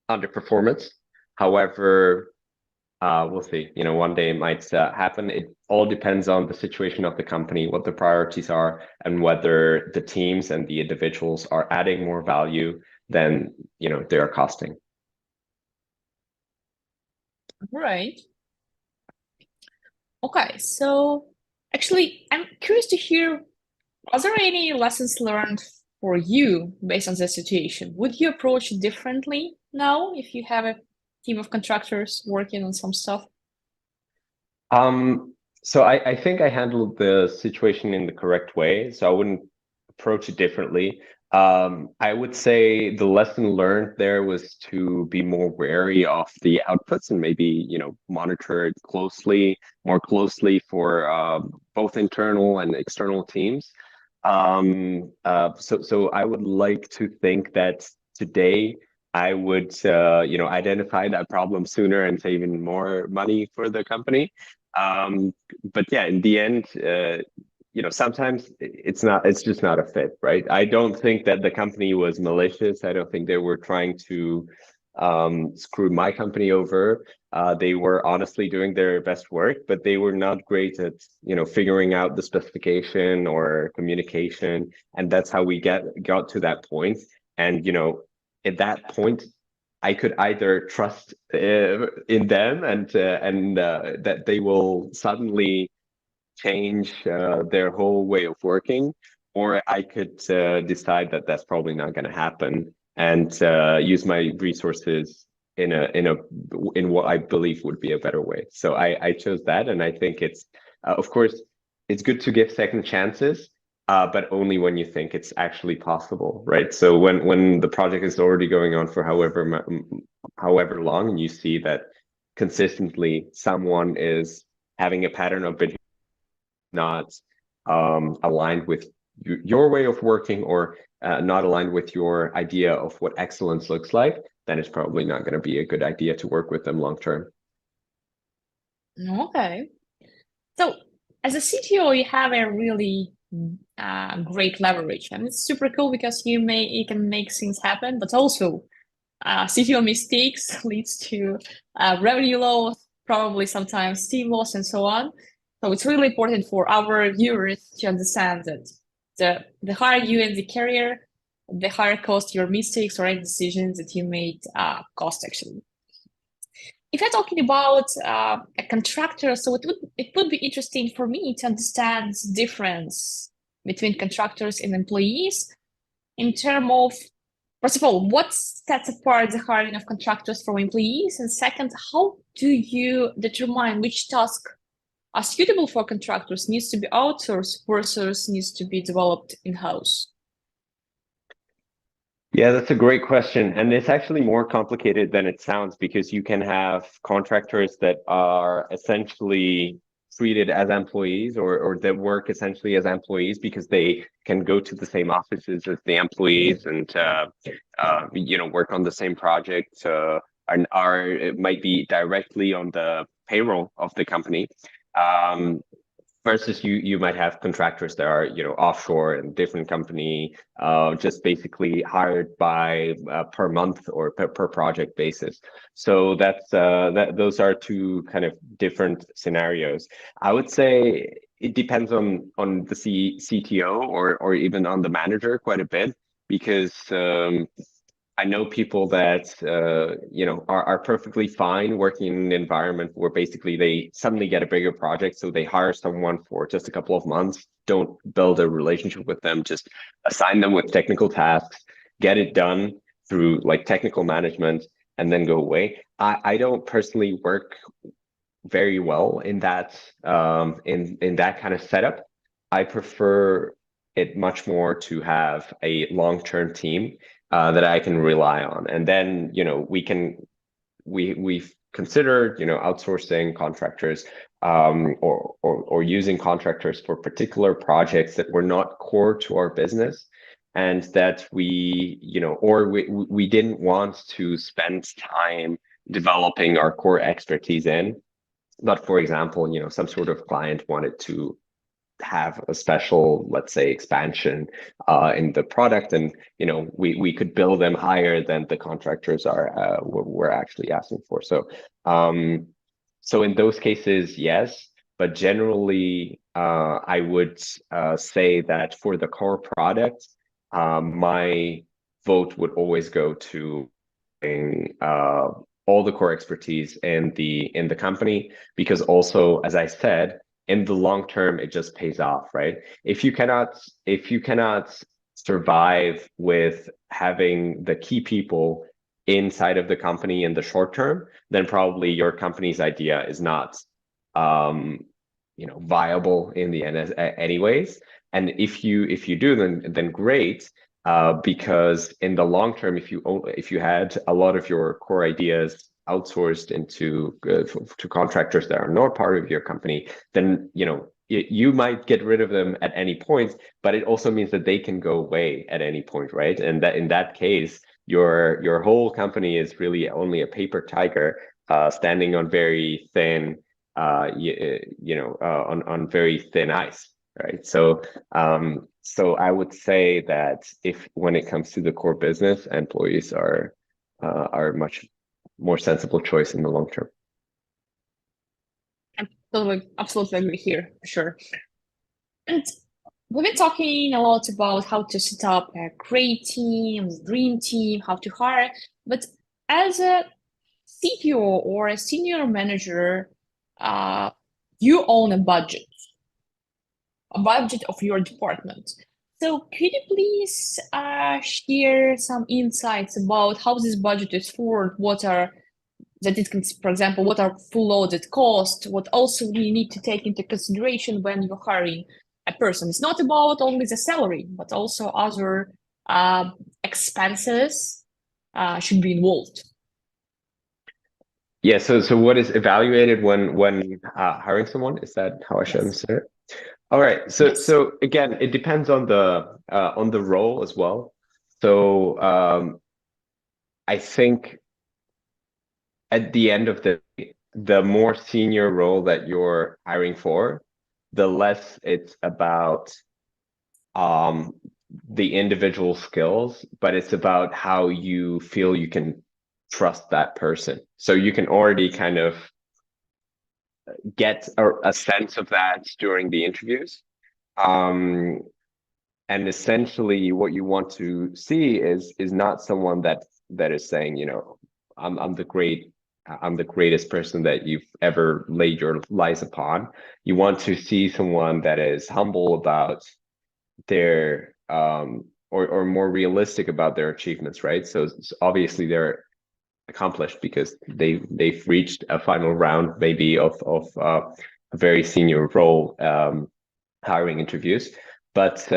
underperformance, however, we'll see. One day it might happen. It all depends on the situation of the company, what the priorities are, and whether the teams and the individuals are adding more value than they are costing. Right. Okay, so actually, I'm curious to hear, was there any lessons learned for you based on the situation? Would you approach it differently now if you have a team of contractors working on some stuff? So I think I handled the situation in the correct way. So I wouldn't approach it differently. I would say the lesson learned there was to be more wary of the outputs and maybe monitor it more closely for both internal and external teams. So I would like to think that today I would identify that problem sooner and save even more money for the company. But yeah, in the end, sometimes it's just not a fit, right? I don't think that the company was malicious. I don't think they were trying to screw my company over. They were honestly doing their best work, but they were not great at figuring out the specification or communication, and that's how we got to that point. And at that point, I could either trust in them and that they will suddenly change their whole way of working, or I could decide that that's probably not going to happen and use my resources in what I believe would be a better way. So I chose that, and I think it's of course it's good to give second chances, but only when you think it's actually possible, right? So when the project is already going on for however long, and you see that consistently someone is having a pattern of behavior not aligned with your way of working, or not aligned with your idea of what excellence looks like, then it's probably not going to be a good idea to work with them long term. Okay. So as a CTO, you have a really great leverage, and it's super cool because you can make things happen, but also CTO mistakes leads to revenue loss, probably sometimes team loss, and so on. So it's really important for our viewers to understand that the higher you in the career, the higher cost your mistakes or any decisions that you made cost actually. If you're talking about a contractor, so it would be interesting for me to understand the difference between contractors and employees in terms of, first of all, what sets apart the hiring of contractors from employees? And second, how do you determine which tasks are suitable for contractors, needs to be outsourced versus needs to be developed in-house? Yeah, that's a great question. And it's actually more complicated than it sounds, because you can have contractors that are essentially treated as employees, or that work essentially as employees because they can go to the same offices as the employees and work on the same project, and it might be directly on the payroll of the company. Versus you might have contractors that are offshore in different company, just basically hired by per month or per project basis. So those are two kind of different scenarios. I would say it depends on the CTO or even on the manager quite a bit, because I know people that are perfectly fine working in an environment where basically they suddenly get a bigger project, so they hire someone for just a couple of months, don't build a relationship with them, just assign them with technical tasks, get it done through like technical management, and then go away. I don't personally work very well in that in that kind of setup. I prefer it much more to have a long-term team that I can rely on. And then, we've considered, outsourcing contractors, or using contractors for particular projects that were not core to our business, and that we didn't want to spend time developing our core expertise in. But for example, some sort of client wanted to have a special, let's say, expansion in the product, and we could bill them higher than the contractors were actually asking for. So in those cases, yes, but generally I would say that for the core product, my vote would always go to all the core expertise in the company, because also, as I said, in the long term, it just pays off, right? If you cannot survive with having the key people inside of the company in the short term, then probably your company's idea is not viable in the end anyways. And if you do, then great, because in the long term, if you had a lot of your core ideas outsourced to contractors that are not part of your company, then you might get rid of them at any point, but it also means that they can go away at any point, right? And that in that case, your whole company is really only a paper tiger standing on very thin on very thin ice, right? So I would say that when it comes to the core business, employees are much more sensible choice in the long term. Absolutely agree here, for sure. And we've been talking a lot about how to set up a great team, dream team, how to hire. But as a CTO or a senior manager, you own a budget of your department. So could you please share some insights about how this budget is formed? What are that it can, for example, what are full loaded costs? What also we need to take into consideration when you're hiring a person? It's not about only the salary, but also other expenses should be involved. Yeah. So what is evaluated when hiring someone? Is that how I should Yes. understand it? All right. So Yes. so again, it depends on the role as well. So I think at the end of the more senior role that you're hiring for, the less it's about the individual skills, but it's about how you feel you can trust that person. So you can already kind of get a sense of that during the interviews. And essentially what you want to see is not someone that is saying, you know, I'm the greatest person that you've ever laid your lies upon. You want to see someone that is humble about their or more realistic about their achievements, right? So obviously they're accomplished because they've reached a final round maybe of a very senior role hiring interviews, but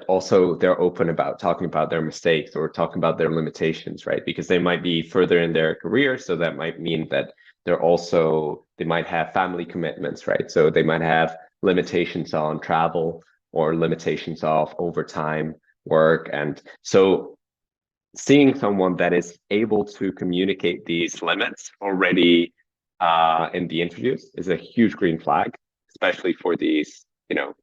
also they're open about talking about their mistakes or talking about their limitations, right? Because they might be further in their career, so that might mean that they might have family commitments, right? So they might have limitations on travel or limitations of overtime work, and so seeing someone that is able to communicate these limits already in the interviews is a huge green flag, especially for these, you know,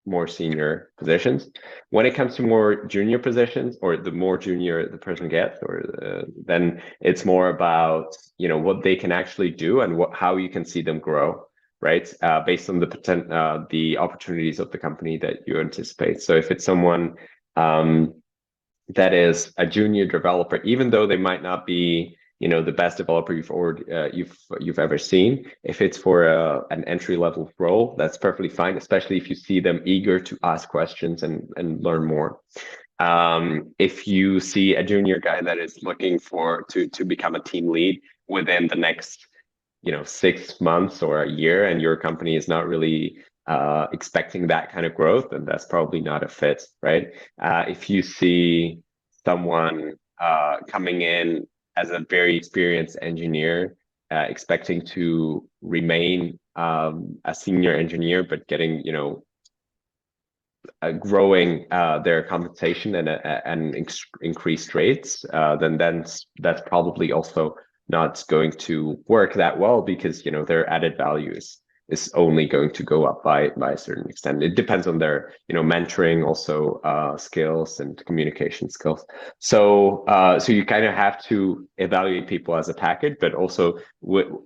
more senior positions. When it comes to more junior positions, or the more junior the person gets, or then it's more about, you know, what they can actually do and how you can see them grow, right? Based on the opportunities of the company that you anticipate. So if it's someone that is a junior developer, even though they might not be, you know, the best developer you've ever seen, if it's for an entry-level role, that's perfectly fine, especially if you see them eager to ask questions and learn more. If you see a junior guy that is looking to become a team lead within the next, you know, 6 months or a year, and your company is not really expecting that kind of growth, then that's probably not a fit, right? If you see someone coming in as a very experienced engineer, expecting to remain a senior engineer, but getting, you know, growing their compensation and increased rates, then that's probably also not going to work that well, because, you know, their added value is only going to go up by a certain extent. It depends on their, you know, mentoring also skills and communication skills. So so you kind of have to evaluate people as a package, but also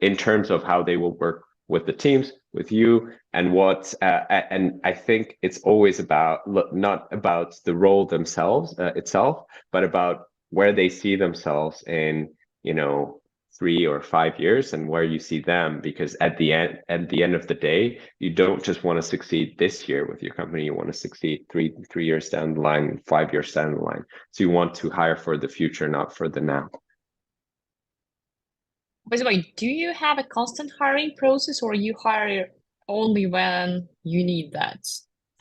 in terms of how they will work with the teams, with you, and and I think it's always about not about the role themselves itself, but about where they see themselves in, you know, 3 or 5 years, and where you see them, because at the end of the day, you don't just want to succeed this year with your company. You want to succeed three years down the line, 5 years down the line. So you want to hire for the future, not for the now. By the way, do you have a constant hiring process, or you hire only when you need that?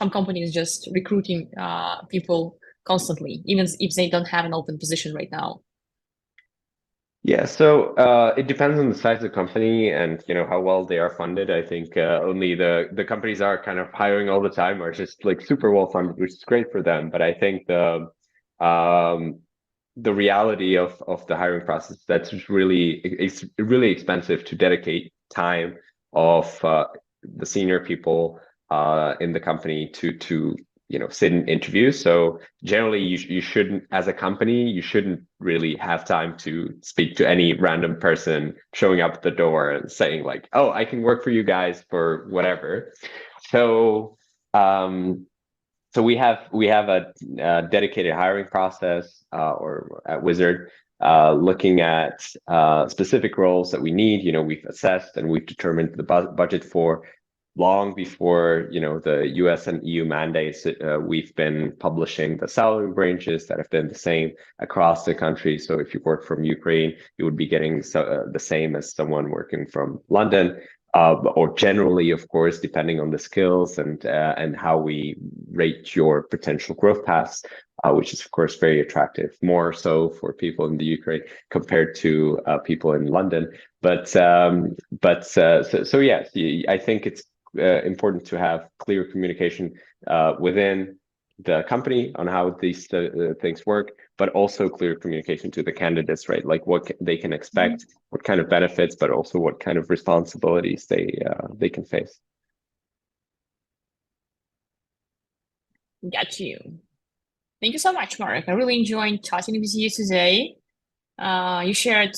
Some companies just recruiting people constantly, even if they don't have an open position right now. Yeah, so it depends on the size of the company and, you know, how well they are funded. I think only the companies are kind of hiring all the time are just like super well funded, which is great for them. But I think the reality of the hiring process, it's really expensive to dedicate time of the senior people in the company to you know, sit in interviews. So generally you shouldn't, as a company, you shouldn't really have time to speak to any random person showing up at the door and saying like, oh, I can work for you guys for whatever. So so we have a dedicated hiring process or at Wizard, looking at specific roles that we need. You know, we've assessed and we've determined the budget for long before, the US and EU mandates, we've been publishing the salary ranges that have been the same across the country. So if you work from Ukraine, you would be getting the same as someone working from London. Or generally, of course, depending on the skills and how we rate your potential growth paths, which is of course very attractive, more so for people in the Ukraine compared to people in London. So yes, I think it's important to have clear communication within the company on how these things work, but also clear communication to the candidates, right? Like what they can expect, what kind of benefits, but also what kind of responsibilities they can face. Got you. Thank you so much, Mark. I really enjoyed chatting with you today. You shared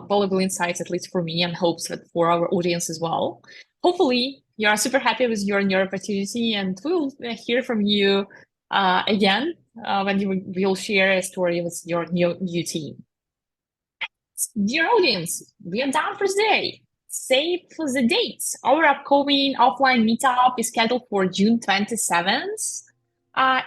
valuable insights, at least for me, and hopes that for our audience as well. Hopefully, you are super happy with your new opportunity, and we'll hear from you again when you will share a story with your new team. Dear audience, we are done for today. Save the dates. Our upcoming offline meetup is scheduled for June 27th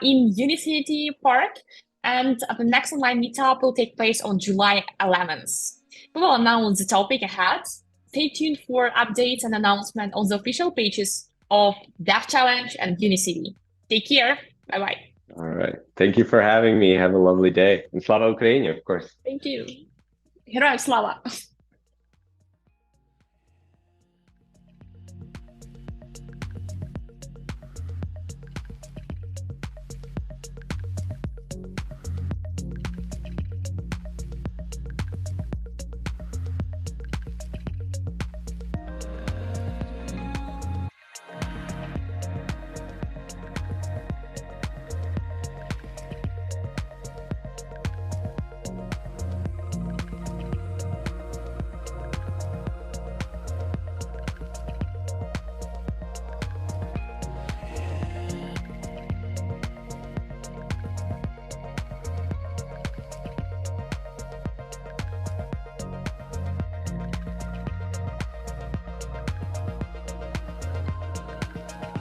in UNIT.City Park, and the next online meetup will take place on July 11th. We will announce the topic ahead. Stay tuned for updates and announcements on the official pages of DEV Challenge and UNIT.City. Take care. Bye-bye. All right. Thank you for having me. Have a lovely day. And Slava Ukraini, of course. Thank you. Героям слава!